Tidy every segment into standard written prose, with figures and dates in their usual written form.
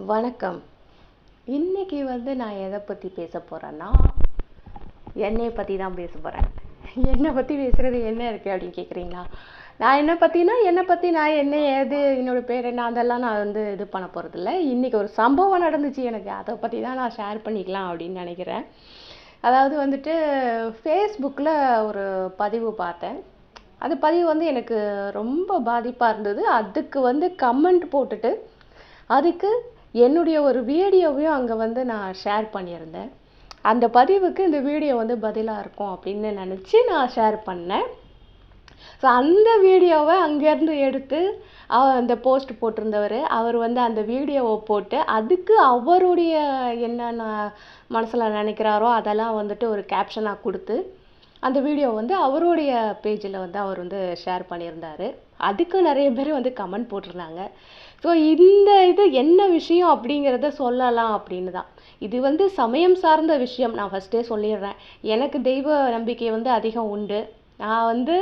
வணக்கம். இன்னைக்கு நான் எதை பற்றி பேச போகிறேன்னா, என்னைய பற்றி தான் பேச போகிறேன். என்னை பற்றி பேசுகிறது என்ன இருக்குது அப்படின்னு கேட்குறீங்களா? நான் என்னை பற்றி நான் என்ன ஏது என்னோடய பேர் என்ன அதெல்லாம் நான் இது பண்ண போகிறதில்ல. இன்றைக்கி ஒரு சம்பவம் நடந்துச்சு எனக்கு, அதை பற்றி தான் நான் ஷேர் பண்ணிக்கலாம் அப்படின்னு நினைக்கிறேன். அதாவது ஃபேஸ்புக்கில் ஒரு பதிவு பார்த்தேன். அது பதிவு எனக்கு ரொம்ப பாதிப்பாக இருந்தது. அதுக்கு கமெண்ட் போட்டுட்டு அதுக்கு என்னுடைய ஒரு வீடியோவையும் அங்கே நான் ஷேர் பண்ணியிருந்தேன். அந்த பதிவுக்கு இந்த வீடியோ பதிலாக இருக்கும் அப்படின்னு நினச்சி நான் ஷேர் பண்ணேன். ஸோ அந்த வீடியோவை அங்கேருந்து எடுத்து அந்த போஸ்ட் போட்டிருந்தவர் அவர் அந்த வீடியோவை போட்டு அதுக்கு அவருடைய என்னென்ன மனசில் நினைக்கிறாரோ அதெல்லாம் ஒரு கேப்ஷனாக கொடுத்து அந்த வீடியோ அவருடைய பேஜில் அவர் ஷேர் பண்ணியிருந்தார். அதுக்கு நிறைய பேர் கமெண்ட் போட்டிருந்தாங்க. ஸோ இது என்ன விஷயம் அப்படிங்கிறத சொல்லலாம் அப்படின்னு தான். இது சமயம் சார்ந்த விஷயம். நான் ஃபஸ்ட்டே சொல்லிடுறேன், எனக்கு தெய்வ நம்பிக்கை அதிகம் உண்டு. நான்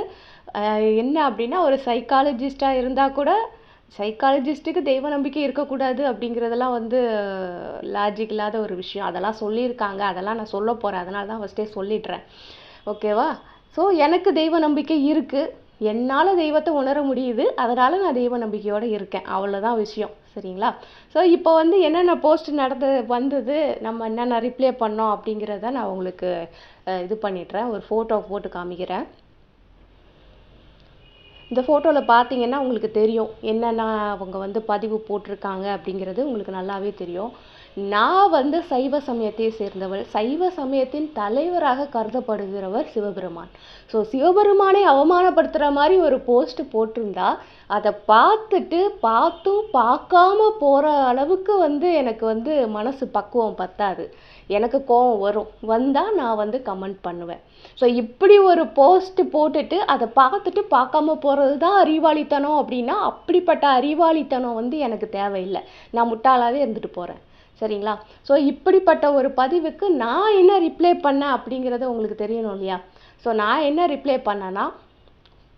என்ன அப்படின்னா, ஒரு சைக்காலஜிஸ்டாக இருந்தால் கூட சைக்காலஜிஸ்ட்டுக்கு தெய்வ நம்பிக்கை இருக்கக்கூடாது அப்படிங்கிறதெல்லாம் லாஜிக் இல்லாத ஒரு விஷயம். அதெல்லாம் சொல்லியிருக்காங்க, அதெல்லாம் நான் சொல்ல போகிறேன். அதனால தான் ஃபஸ்ட்டே சொல்லிடுறேன், ஓகேவா? ஸோ எனக்கு தெய்வ நம்பிக்கை இருக்குது, என்னால் தெய்வத்தை உணர முடியுது, அதனால் நான் தெய்வ நம்பிக்கையோடு இருக்கேன், அவ்வளோதான் விஷயம், சரிங்களா? ஸோ இப்போ என்னென்ன போஸ்ட் வந்தது, நம்ம என்னென்ன ரிப்ளை பண்ணோம் அப்படிங்கிறத நான் உங்களுக்கு இது பண்ணிடுறேன். ஒரு ஃபோட்டோ போட்டு காமிக்கிறேன். இந்த ஃபோட்டோவில் பார்த்தீங்கன்னா உங்களுக்கு தெரியும் என்னென்ன அவங்க பதிவு போட்டிருக்காங்க அப்படிங்கிறது உங்களுக்கு நல்லாவே தெரியும். நான் சைவ சமயத்தை சேர்ந்தவள், சைவ சமயத்தின் தலைவராக கருதப்படுகிறவர் சிவபெருமான். ஸோ சிவபெருமானை அவமானப்படுத்துகிற மாதிரி ஒரு போஸ்ட் போட்டிருந்தா அதை பார்த்தும் பார்க்காம போகிற அளவுக்கு எனக்கு மனசு பக்குவம் பத்தாது. எனக்கு கோவம் வந்தால் நான் கமெண்ட் பண்ணுவேன். ஸோ இப்படி ஒரு போஸ்ட் போட்டுட்டு அதை பார்க்காம போகிறது தான் அறிவாளித்தனம் அப்படின்னா, அப்படிப்பட்ட அறிவாளித்தனம் எனக்கு தேவையில்லை. நான் முட்டாளாகவே இருந்துட்டு போகிறேன், சரிங்களா? ஸோ இப்படிப்பட்ட ஒரு பதிவுக்கு நான் என்ன ரிப்ளை பண்ணேன் அப்படிங்கிறத உங்களுக்கு தெரியணும் இல்லையா? ஸோ நான் என்ன ரிப்ளை பண்ணேன்னா,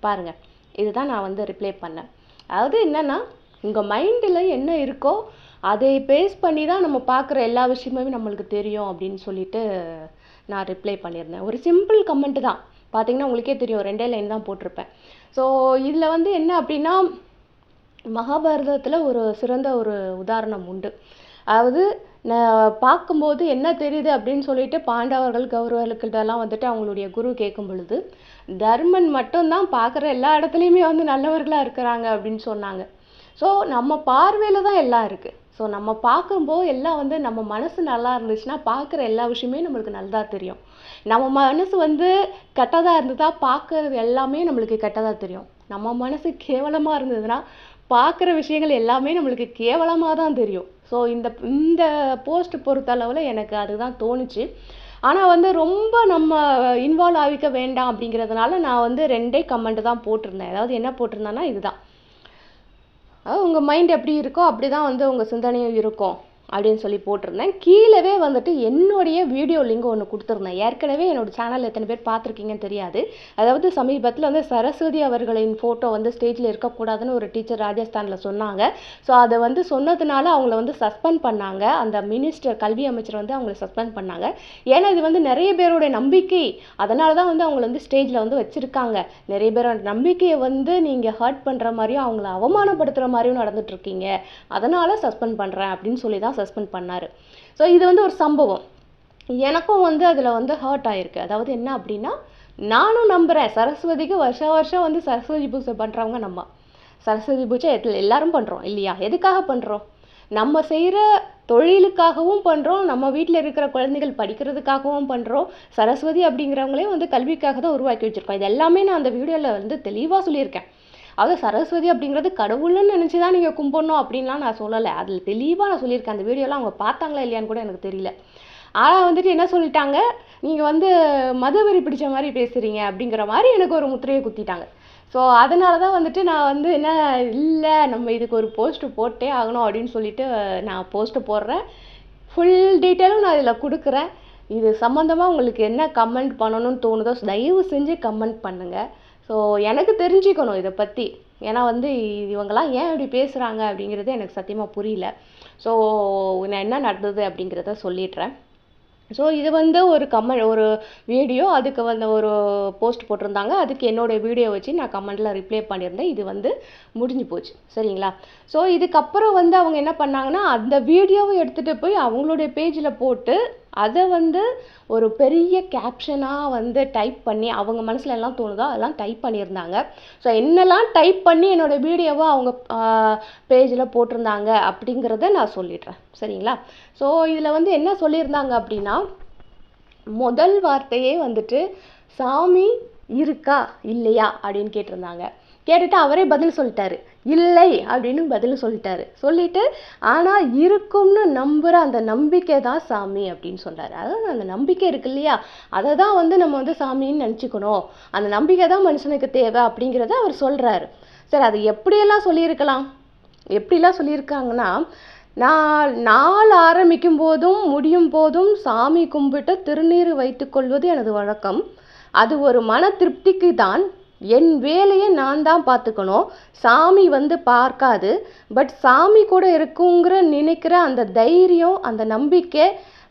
பாருங்கள், இதுதான் நான் ரிப்ளை பண்ணேன். அதாவது என்னென்னா, உங்கள் மைண்டில் என்ன இருக்கோ அதை பேஸ் பண்ணி தான் நம்ம பார்க்குற எல்லா விஷயமுமே நம்மளுக்கு தெரியும் அப்படின்னு சொல்லிட்டு நான் ரிப்ளை பண்ணியிருந்தேன். ஒரு சிம்பிள் கமெண்ட் தான், பார்த்தீங்கன்னா உங்களுக்கே தெரியும், 2 லைன் தான் போட்டிருப்பேன். ஸோ இதில் என்ன அப்படின்னா, மகாபாரதத்தில் ஒரு சிறந்த ஒரு உதாரணம் உண்டு. அதாவது நான் பார்க்கும்போது என்ன தெரியுது அப்படின்னு சொல்லிட்டு பாண்டவர்கள் கௌரவர்கள்கிட்டலாம் அவங்களுடைய குரு கேட்கும் பொழுது, தர்மன் மட்டும்தான் பார்க்குற எல்லா இடத்துலையுமே நல்லவர்களாக இருக்கிறாங்க அப்படின்னு சொன்னாங்க. ஸோ நம்ம பார்வையில் தான் எல்லாம் இருக்குது. ஸோ நம்ம பார்க்கும்போது எல்லாம் நம்ம மனசு நல்லா இருந்துச்சுன்னா பார்க்குற எல்லா விஷயமே நம்மளுக்கு நல்லா தெரியும். நம்ம மனசு கெட்டதாக இருந்ததா பார்க்குறது எல்லாமே நம்மளுக்கு கெட்டதாக தெரியும். நம்ம மனசு கேவலமாக இருந்ததுன்னா பார்க்குற விஷயங்கள் எல்லாமே நம்மளுக்கு கேவலமாக தான் தெரியும். ஸோ இந்த போஸ்ட் பொறுத்தளவில் எனக்கு அதுதான் தோணுச்சு. ஆனால் ரொம்ப நம்ம இன்வால்வ் ஆகிக்க வேண்டாம் அப்படிங்கிறதுனால நான் 2 கமெண்ட் தான் போட்டிருந்தேன். அதாவது என்ன போட்டிருந்தேன்னா, இதுதான், உங்கள் மைண்ட் எப்படி இருக்கோ அப்படி தான் உங்கள் சிந்தனையும் இருக்கும் அப்படின்னு சொல்லி போட்டிருந்தேன். கீழவே என்னுடைய வீடியோ லிங்க் ஒன்று கொடுத்துருந்தேன். ஏற்கனவே என்னோடய சேனல் எத்தனை பேர் பார்த்துருக்கீங்கன்னு தெரியாது. அதாவது சமீபத்தில் சரஸ்வதி அவர்களின் ஃபோட்டோ ஸ்டேஜில் இருக்கக்கூடாதுன்னு ஒரு டீச்சர் ராஜஸ்தானில் சொன்னாங்க. ஸோ அதை சொன்னதுனால அவங்கள சஸ்பெண்ட் பண்ணாங்க. அந்த மினிஸ்டர், கல்வி அமைச்சர் அவங்கள சஸ்பெண்ட் பண்ணாங்க. ஏன்னா இது நிறைய பேருடைய நம்பிக்கை, அதனால தான் அவங்கள ஸ்டேஜில் வச்சுருக்காங்க. நிறைய பேரோட நம்பிக்கையை நீங்கள் ஹர்ட் பண்ணுற மாதிரியும் அவங்கள அவமானப்படுத்துகிற மாதிரியும் நடந்துட்டுருக்கீங்க, அதனால் சஸ்பெண்ட் பண்ணுறேன் அப்படின்னு சொல்லி தான் சஸ்பெண்ட் பண்ணார். ஸோ இது ஒரு சம்பவம். எனக்கும் அதில் ஹர்ட் ஆகிருக்கு. அதாவது என்ன அப்படின்னா, நானும் நம்புகிறேன், சரஸ்வதிக்கு வருஷம் சரஸ்வதி பூஜை பண்ணுறவங்க நம்ம. சரஸ்வதி பூஜை எல்லாரும் பண்ணுறோம் இல்லையா? எதுக்காக பண்ணுறோம்? நம்ம செய்கிற தொழிலுக்காகவும் பண்ணுறோம், நம்ம வீட்டில் இருக்கிற குழந்தைகள் படிக்கிறதுக்காகவும் பண்ணுறோம். சரஸ்வதி அப்படிங்கிறவங்களே கல்விக்காக தான் உருவாக்கி வச்சுருக்கோம். இது எல்லாமே நான் அந்த வீடியோவில் தெளிவாக சொல்லியிருக்கேன். அதாவது சரஸ்வதி அப்படிங்கிறது கடவுள்னு நினச்சி தான் நீங்கள் கும்பிடணும் அப்படின்லாம் நான் சொல்லலை. அதில் தெளிவாக நான் சொல்லியிருக்கேன். அந்த வீடியோலாம் அவங்க பார்த்தாங்களா இல்லையான்னு கூட எனக்கு தெரியல. ஆனால் என்ன சொல்லிட்டாங்க, நீங்கள் மதவெறி பிடிச்ச மாதிரி பேசுகிறீங்க அப்படிங்கிற மாதிரி எனக்கு ஒரு முத்திரையை குத்திட்டாங்க. ஸோ அதனால தான் நான் என்ன, இல்லை நம்ம இதுக்கு ஒரு போஸ்ட்டு போட்டே ஆகணும் அப்படின்னு சொல்லிட்டு நான் போஸ்ட்டு போடுறேன். ஃபுல் டீட்டெயிலும் நான் இதில் கொடுக்குறேன். இது சம்மந்தமாக உங்களுக்கு என்ன கமெண்ட் பண்ணணும்னு தோணுதோ தயவு செஞ்சு கமெண்ட் பண்ணுங்கள். ஸோ எனக்கு தெரிஞ்சுக்கணும் இதை பற்றி. ஏன்னா இவங்கெல்லாம் ஏன் இப்படி பேசுகிறாங்க அப்படிங்கிறது எனக்கு சத்தியமாக புரியல. ஸோ என்ன நடந்தது அப்படிங்கிறத சொல்லிடுறேன். ஸோ இது வந்து ஒரு வீடியோ, அதுக்கு வந்து ஒரு போஸ்ட் போட்டிருந்தாங்க. அதுக்கு என்னோடய வீடியோ வச்சு நான் கமெண்ட்டில் ரிப்ளை பண்ணியிருந்தேன். இது வந்து முடிஞ்சு போச்சு, சரிங்களா? ஸோ இதுக்கப்புறம் வந்து அவங்க என்ன பண்ணாங்கன்னா, அந்த வீடியோவை எடுத்துகிட்டு போய் அவங்களுடைய பேஜில் போட்டு அதை வந்து ஒரு பெரிய கேப்ஷனாக வந்து டைப் பண்ணி, அவங்க மனசில் எல்லாம் தோணுதோ அதெல்லாம் டைப் பண்ணியிருந்தாங்க. ஸோ என்னெல்லாம் டைப் பண்ணி என்னோடய வீடியோவை அவங்க பேஜில் போட்டிருந்தாங்க அப்படிங்கிறத நான் சொல்லிடுறேன், சரிங்களா? ஸோ இதில் வந்து என்ன சொல்லியிருந்தாங்க அப்படின்னா, முதல் வார்த்தையே வந்துட்டு சாமி இருக்கா இல்லையா அப்படின்னு கேட்டிருந்தாங்க. கேட்டுட்டு அவரே பதில் சொல்லிட்டாரு, இல்லை அப்படின்னு பதில் சொல்லிட்டாரு. சொல்லிட்டு ஆனால் இருக்கும்னு நம்புகிற அந்த நம்பிக்கை தான் சாமி அப்படின்னு சொன்னார். அதாவது அந்த நம்பிக்கை இருக்கு இல்லையா, அதை தான் வந்து நம்ம வந்து சாமின்னு நினச்சிக்கணும், அந்த நம்பிக்கை தான் மனுஷனுக்கு தேவை அப்படிங்கிறத அவர் சொல்கிறாரு. சரி, அது எப்படியெல்லாம் சொல்லியிருக்கலாம்? எப்படிலாம் சொல்லியிருக்காங்கன்னா, நாள் ஆரம்பிக்கும் போதும் முடியும் போதும் சாமி கும்பிட்டு திருநீர் வைத்து கொள்வது எனது வழக்கம். அது ஒரு மன திருப்திக்கு தான். என் வேலையை நான் தான் பார்த்துக்கணும், சாமி வந்து பார்க்காது. பட் சாமி கூட இருக்குங்கிற நினைக்கிற அந்த தைரியம், அந்த நம்பிக்கை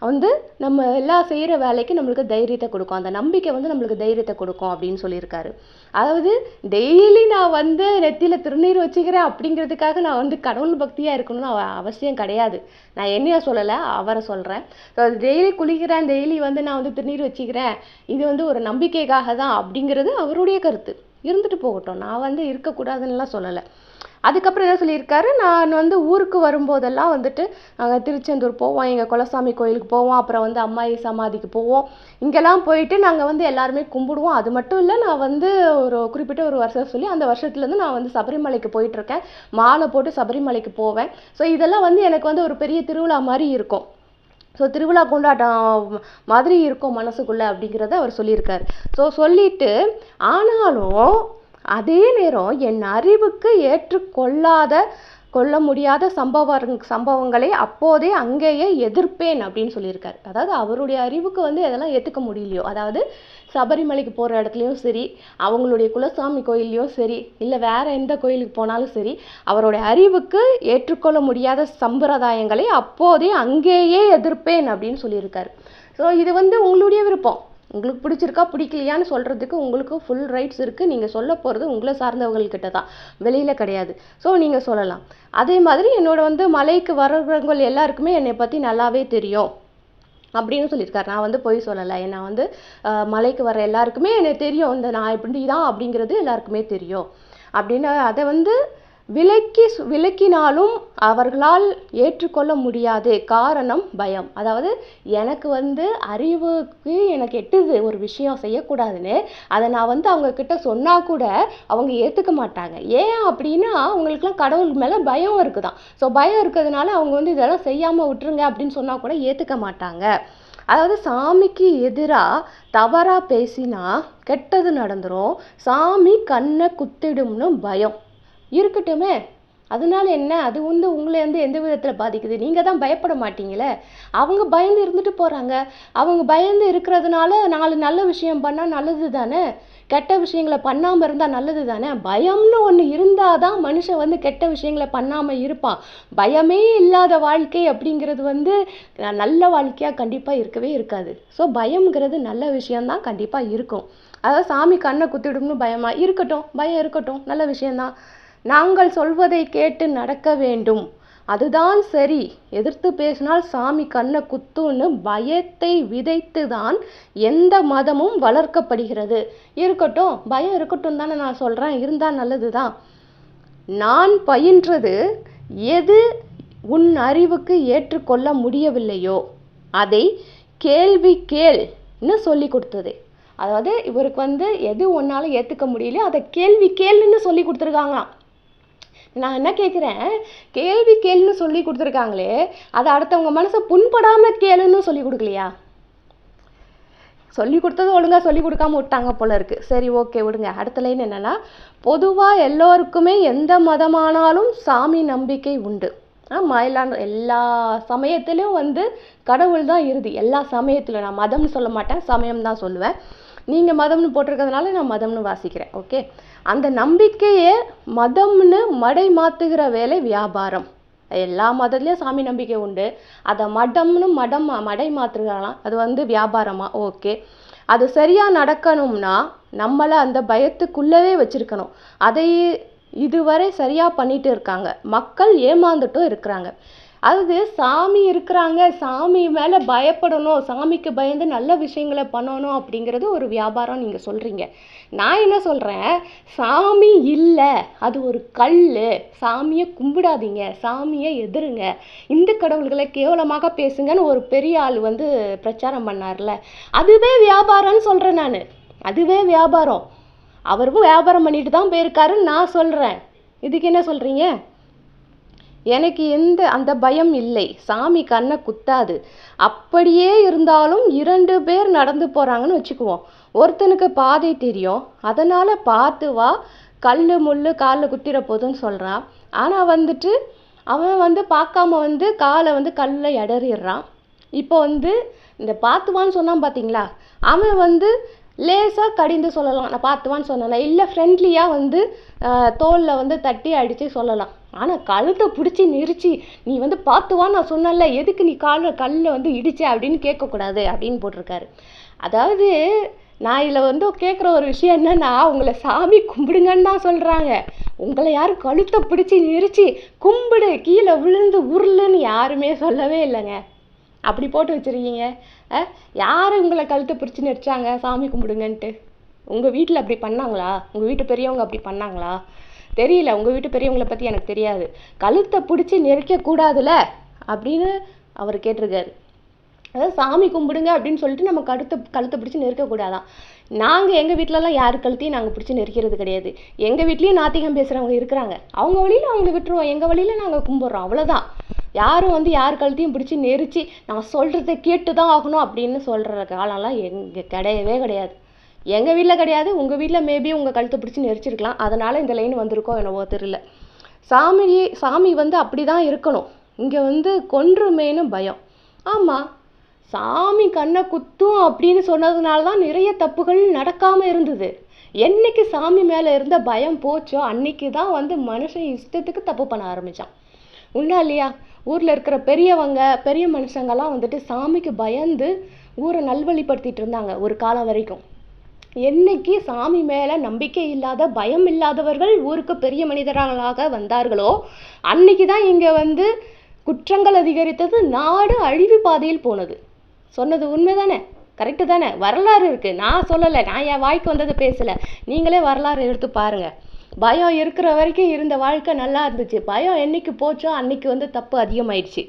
வந்து நம்ம எல்லாம் செய்கிற வேலைக்கு நம்மளுக்கு தைரியத்தை கொடுக்கும். அந்த நம்பிக்கை வந்து நம்மளுக்கு தைரியத்தை கொடுக்கும் அப்படின்னு சொல்லியிருக்காரு. அதாவது டெய்லி நான் வந்து நெத்தியில் திருநீர் வச்சுக்கிறேன் அப்படிங்கிறதுக்காக நான் வந்து கடவுள் பக்தியாக இருக்கணும்னு அவசியம் கிடையாது. நான் என்னைய சொல்லலை, அவரை சொல்கிறேன். ஸோ டெய்லி குளிக்கிறேன், டெய்லி வந்து நான் வந்து திருநீர் வச்சுக்கிறேன், இது வந்து ஒரு நம்பிக்கைக்காக தான் அப்படிங்கிறது அவருடைய கருத்து. இருந்துட்டு போகட்டும், நான் வந்து இருக்கக்கூடாதுன்னுலாம் சொல்லலை. அதுக்கப்புறம் என்ன சொல்லியிருக்காரு, நான் வந்து ஊருக்கு வரும்போதெல்லாம் வந்துட்டு நாங்கள் திருச்செந்தூர் போவோம், எங்கள் குலசாமி கோயிலுக்கு போவோம், அப்புறம் வந்து அம்மாயி சமாதிக்கு போவோம். இங்கெல்லாம் போயிட்டு நாங்கள் வந்து எல்லாருமே கும்பிடுவோம். அது மட்டும் இல்லை, நான் வந்து ஒரு குறிப்பிட்ட ஒரு வருஷம் சொல்லி அந்த வருஷத்துலேருந்து நான் வந்து சபரிமலைக்கு போயிட்டுருக்கேன். மாலை போட்டு சபரிமலைக்கு போவேன். ஸோ இதெல்லாம் வந்து எனக்கு வந்து ஒரு பெரிய திருவிழா மாதிரி இருக்கும். ஸோ திருவிழா கொண்டாட்டம் மாதிரி இருக்கும் மனசுக்குள்ளே அப்படிங்கிறத அவர் சொல்லியிருக்காரு. ஸோ சொல்லிட்டு, ஆனாலும் அதே நேரம் என் அறிவுக்கு கொள்ள முடியாத சம்பவங்களை அப்போதே அங்கேயே எதிர்ப்பேன் அப்படின்னு சொல்லியிருக்காரு. அதாவது அவருடைய அறிவுக்கு வந்து எதெல்லாம் ஏற்றுக்க முடியலையோ, அதாவது சபரிமலைக்கு போகிற இடத்துலையும் சரி, அவங்களுடைய குலசாமி கோயில்லையும் சரி, இல்லை வேற எந்த கோயிலுக்கு போனாலும் சரி, அவருடைய அறிவுக்கு ஏற்றுக்கொள்ள முடியாத சம்பிரதாயங்களை அப்போதே அங்கேயே எதிர்ப்பேன் அப்படின்னு சொல்லியிருக்காரு. ஸோ இது வந்து உங்களுடைய விருப்பம். உங்களுக்கு பிடிச்சிருக்கா பிடிக்கலையான்னு சொல்கிறதுக்கு உங்களுக்கு ஃபுல் ரைட்ஸ் இருக்குது. நீங்கள் சொல்ல போகிறது உங்களை சார்ந்தவங்கக்கிட்ட தான், வெளியில் கிடையாது. ஸோ நீங்கள் சொல்லலாம். அதே மாதிரி என்னோட வந்து மலைக்கு வர்றவங்க எல்லாருக்குமே என்னை பற்றி நல்லாவே தெரியும் அப்படின்னு சொல்லியிருக்காரு. நான் வந்து பொய் சொல்லலை. நான் வந்து மலைக்கு வர எல்லாருக்குமே எனக்கு தெரியும், இந்த நான் இப்படி தான் அப்படிங்கிறது எல்லாருக்குமே தெரியும் அப்படின்னு அதை வந்து விளக்கினாலும் அவர்களால் ஏற்றுக்கொள்ள முடியாது. காரணம் பயம். அதாவது எனக்கு வந்து அறிவுக்கு எனக்கு எட்டுது ஒரு விஷயம் செய்யக்கூடாதுன்னு, அதை நான் வந்து அவங்க கிட்ட சொன்னா கூட அவங்க ஏற்றுக்க மாட்டாங்க. ஏன் அப்படின்னா அவங்களுக்குலாம் கடவுள் மேலே பயம் இருக்குதான். ஸோ பயம் இருக்கிறதுனால அவங்க வந்து இதெல்லாம் செய்யாமல் விட்டுருங்க அப்படின்னு சொன்னால் கூட ஏற்றுக்க மாட்டாங்க. அதாவது சாமிக்கு எதிராக தவறாக பேசினா கெட்டது நடந்துடும், சாமி கண்ணை குத்திடும்னு பயம். இருக்கட்டுமே, அதனால என்ன, அது வந்து உங்களை வந்து எந்த விதத்தில் பாதிக்குது? நீங்கள் தான் பயப்பட மாட்டீங்களே. அவங்க பயந்து இருந்துட்டு போகிறாங்க. அவங்க பயந்து இருக்கிறதுனால 4 நல்ல விஷயம் பண்ணால் நல்லது தானே, கெட்ட விஷயங்களை பண்ணாமல் இருந்தால் நல்லது தானே. பயம்னு ஒன்று இருந்தால் தான் மனுஷன் வந்து கெட்ட விஷயங்களை பண்ணாமல் இருப்பான். பயமே இல்லாத வாழ்க்கை அப்படிங்கிறது வந்து நல்ல வாழ்க்கையாக கண்டிப்பாக இருக்கவே இருக்காது. ஸோ பயம்ங்கிறது நல்ல விஷயந்தான், கண்டிப்பாக இருக்கும். அதாவது சாமி கண்ணை குத்திடும்னு பயமாக இருக்கட்டும், பயம் இருக்கட்டும், நல்ல விஷயந்தான். நாங்கள் சொல்வதை கேட்டு நடக்க வேண்டும், அதுதான் சரி. எதிர்த்து பேசினால் சாமி கண்ணை குத்துன்னு பயத்தை விதைத்து தான் எந்த மதமும் வளர்க்கப்படுகிறது. இருக்கட்டும், பயம் இருக்கட்டும் தானே நான் சொல்கிறேன், இருந்தால் நல்லது தான். நான் பயின்றது எது உன் அறிவுக்கு ஏற்றுக்கொள்ள முடியவில்லையோ அதை கேள்வி கேள்னு சொல்லி கொடுத்தது. அதாவது இவருக்கு வந்து எது ஒன்றால் ஏற்றுக்க முடியலையோ அதை கேள்வி கேள்னு சொல்லி கொடுத்துருக்காங்களாம். நான் என்ன கேட்குறேன், கேள்வி கேளுன்னு சொல்லி கொடுத்துருக்காங்களே, அதை அடுத்தவங்க மனசை புண்படாமல் கேளுன்னு சொல்லி கொடுக்கலையா? சொல்லி கொடுத்தது ஒழுங்காக சொல்லி கொடுக்காம விட்டாங்க போல இருக்கு. சரி, ஓகே, விடுங்க. அடுத்த லைன் என்னன்னா, பொதுவாக எல்லோருக்குமே எந்த மதமானாலும் சாமி நம்பிக்கை உண்டு. எல்லா சமயத்திலும் வந்து கடவுள் தான் இறுதி. எல்லா சமயத்திலும், நான் மதம்னு சொல்ல மாட்டேன், சமயம் தான் சொல்லுவேன். நீங்கள் மதம்னு போட்டிருக்கிறதுனால நான் மதம்னு வாசிக்கிறேன். ஓகே, அந்த நம்பிக்கையை மதம்னு மடை மாற்றுகிற வேலை வியாபாரம். எல்லா மதத்துலேயும் சாமி நம்பிக்கை உண்டு. அதை மடை மாற்றுகலாம், அது வந்து வியாபாரமா? ஓகே. அது சரியாக நடக்கணும்னா நம்மளை அந்த பயத்துக்குள்ளவே வச்சுருக்கணும். அதை இதுவரை சரியாக பண்ணிட்டு இருக்காங்க. மக்கள் ஏமாந்துட்டும் இருக்கிறாங்க. அதாவது சாமி இருக்கிறாங்க, சாமி மேலே பயப்படணும், சாமிக்கு பயந்து நல்ல விஷயங்களை பண்ணணும் அப்படிங்கிறது ஒரு வியாபாரம் நீங்கள் சொல்கிறீங்க. நான் என்ன சொல்கிறேன், சாமி இல்லை, அது ஒரு கல், சாமியை கும்பிடாதீங்க, சாமியை எதிருங்க, இந்து கடவுள்களை கேவலமாக பேசுங்கன்னு ஒரு பெரிய ஆள் வந்து பிரச்சாரம் பண்ணார்ல, அதுவே வியாபாரம்னு சொல்கிறேன் நான். அதுவே வியாபாரம். அவரும் வியாபாரம் பண்ணிட்டு தான் போயிருக்காருன்னு நான் சொல்கிறேன். இதுக்கு என்ன சொல்கிறீங்க? எனக்கு அந்த பயம் இல்லை. சாமி கண்ணை குத்தாது. அப்படியே இருந்தாலும் 2 பேர் நடந்து போகிறாங்கன்னு வச்சுக்குவோம். ஒருத்தனுக்கு பாதை தெரியும், அதனால் பார்த்து வா, கல் முள் காலில் குத்திர போதுன்னு சொல்கிறான். ஆனால் வந்துட்டு அவன் வந்து பார்க்காம வந்து காலை வந்து கல்லில் இடறிடுறான். இப்போ வந்து இந்த பார்த்துவான்னு சொன்னான் பார்த்தீங்களா, அவன் வந்து லேசாக கடிந்து சொல்லலாம், நான் பார்த்துவான்னு சொன்னேன், இல்லை ஃப்ரெண்ட்லியாக வந்து தோலில் வந்து தட்டி அடித்து சொல்லலாம். ஆனால் கழுத்தை பிடிச்சி நெரிச்சு நீ வந்து பார்த்துவான்னு நான் சொன்னல, எதுக்கு நீ கல்லில் வந்து இடிச்ச அப்படின்னு கேட்கக்கூடாது அப்படின்னு போட்டிருக்காரு. அதாவது நான் இதில் வந்து கேட்குற ஒரு விஷயம் என்னன்னா, உங்களை சாமி கும்பிடுங்கன்னு தான் சொல்கிறாங்க. உங்களை யாரும் கழுத்தை பிடிச்சி நெரிச்சு கும்பிடு கீழே விழுந்து உருளுன்னு யாருமே சொல்லவே இல்லைங்க. அப்படி போட்டு வச்சுருக்கீங்க. யார் உங்களை கழுத்தை பிடிச்சி நெரிச்சாங்க சாமி கும்பிடுங்கன்ட்டு? உங்கள் வீட்டில் அப்படி பண்ணாங்களா? உங்கள் வீட்டு பெரியவங்க அப்படி பண்ணாங்களா? தெரியல, உங்கள் வீட்டு பெரியவங்களை பற்றி எனக்கு தெரியாது. கழுத்தை பிடிச்சி நெரிக்கக்கூடாதுல அப்படின்னு அவர் கேட்டிருக்காரு. அதாவது சாமி கும்பிடுங்க அப்படின்னு சொல்லிட்டு நம்ம கழுத்தை பிடிச்சி நெருக்கக்கூடாதான். நாங்கள் எங்கள் வீட்டிலலாம் யார் கழுத்தையும் நாங்கள் பிடிச்சி நெரிக்கிறது கிடையாது. எங்கள் வீட்லேயும் நாத்திகம் பேசுகிறவங்க இருக்கிறாங்க, அவங்க வழியில் அவங்கள விட்டுருவோம், எங்கள் வழியில் நாங்கள் கும்பிட்றோம், அவ்வளோதான். யாரும் வந்து யார் கழுத்தையும் பிடிச்சி நெரிச்சு நான் சொல்கிறத கேட்டு தான் ஆகணும் அப்படின்னு சொல்கிற காலம்லாம் எங்கள் கிடையவே கிடையாது. எங்கள் வீட்டில் கிடையாது. உங்கள் வீட்டில் மேபி உங்கள் கழுத்தை பிடிச்சி நெரிச்சிருக்கலாம், அதனால் இந்த லைன் வந்திருக்கோ என்னவோ தெரியல. சாமி வந்து அப்படி தான் இருக்கணும். இங்கே வந்து கொன்றுமேனு பயம். ஆமாம், சாமி கண்ணை குத்தும் அப்படின்னு சொன்னதுனால தான் நிறைய தப்புகள் நடக்காமல் இருந்தது. என்னைக்கு சாமி மேலே இருந்த பயம் போச்சோ அன்னைக்கு தான் வந்து மனுஷன் இஷ்டத்துக்கு தப்பு பண்ண ஆரம்பித்தான். உண்டா இல்லையா? ஊரில் இருக்கிற பெரிய மனுஷங்கள்லாம் வந்துட்டு சாமிக்கு பயந்து ஊரை நல்வழிப்படுத்திட்டு இருந்தாங்க ஒரு காலம் வரைக்கும். என்னைக்கு சாமி மேலே நம்பிக்கை இல்லாத பயம் இல்லாதவர்கள் ஊருக்கு பெரிய மனிதர்களாக வந்தார்களோ அன்னைக்கு தான் இங்கே வந்து குற்றங்கள் அதிகரித்தது, நாடு அழிவு பாதையில் போனது. சொன்னது உண்மை தானே? கரெக்டு தானே? வரலாறு இருக்குது, நான் சொல்லலை, நான் என் வாய்க்கு வந்ததை பேசலை. நீங்களே வரலாறு எடுத்து பாருங்கள். பயம் இருக்கிற வரைக்கும் இருந்த வாழ்க்கை நல்லா இருந்துச்சு. பயம் என்னைக்கு போச்சோ அன்னைக்கு வந்து தப்பு அதிகமாயிடுச்சு.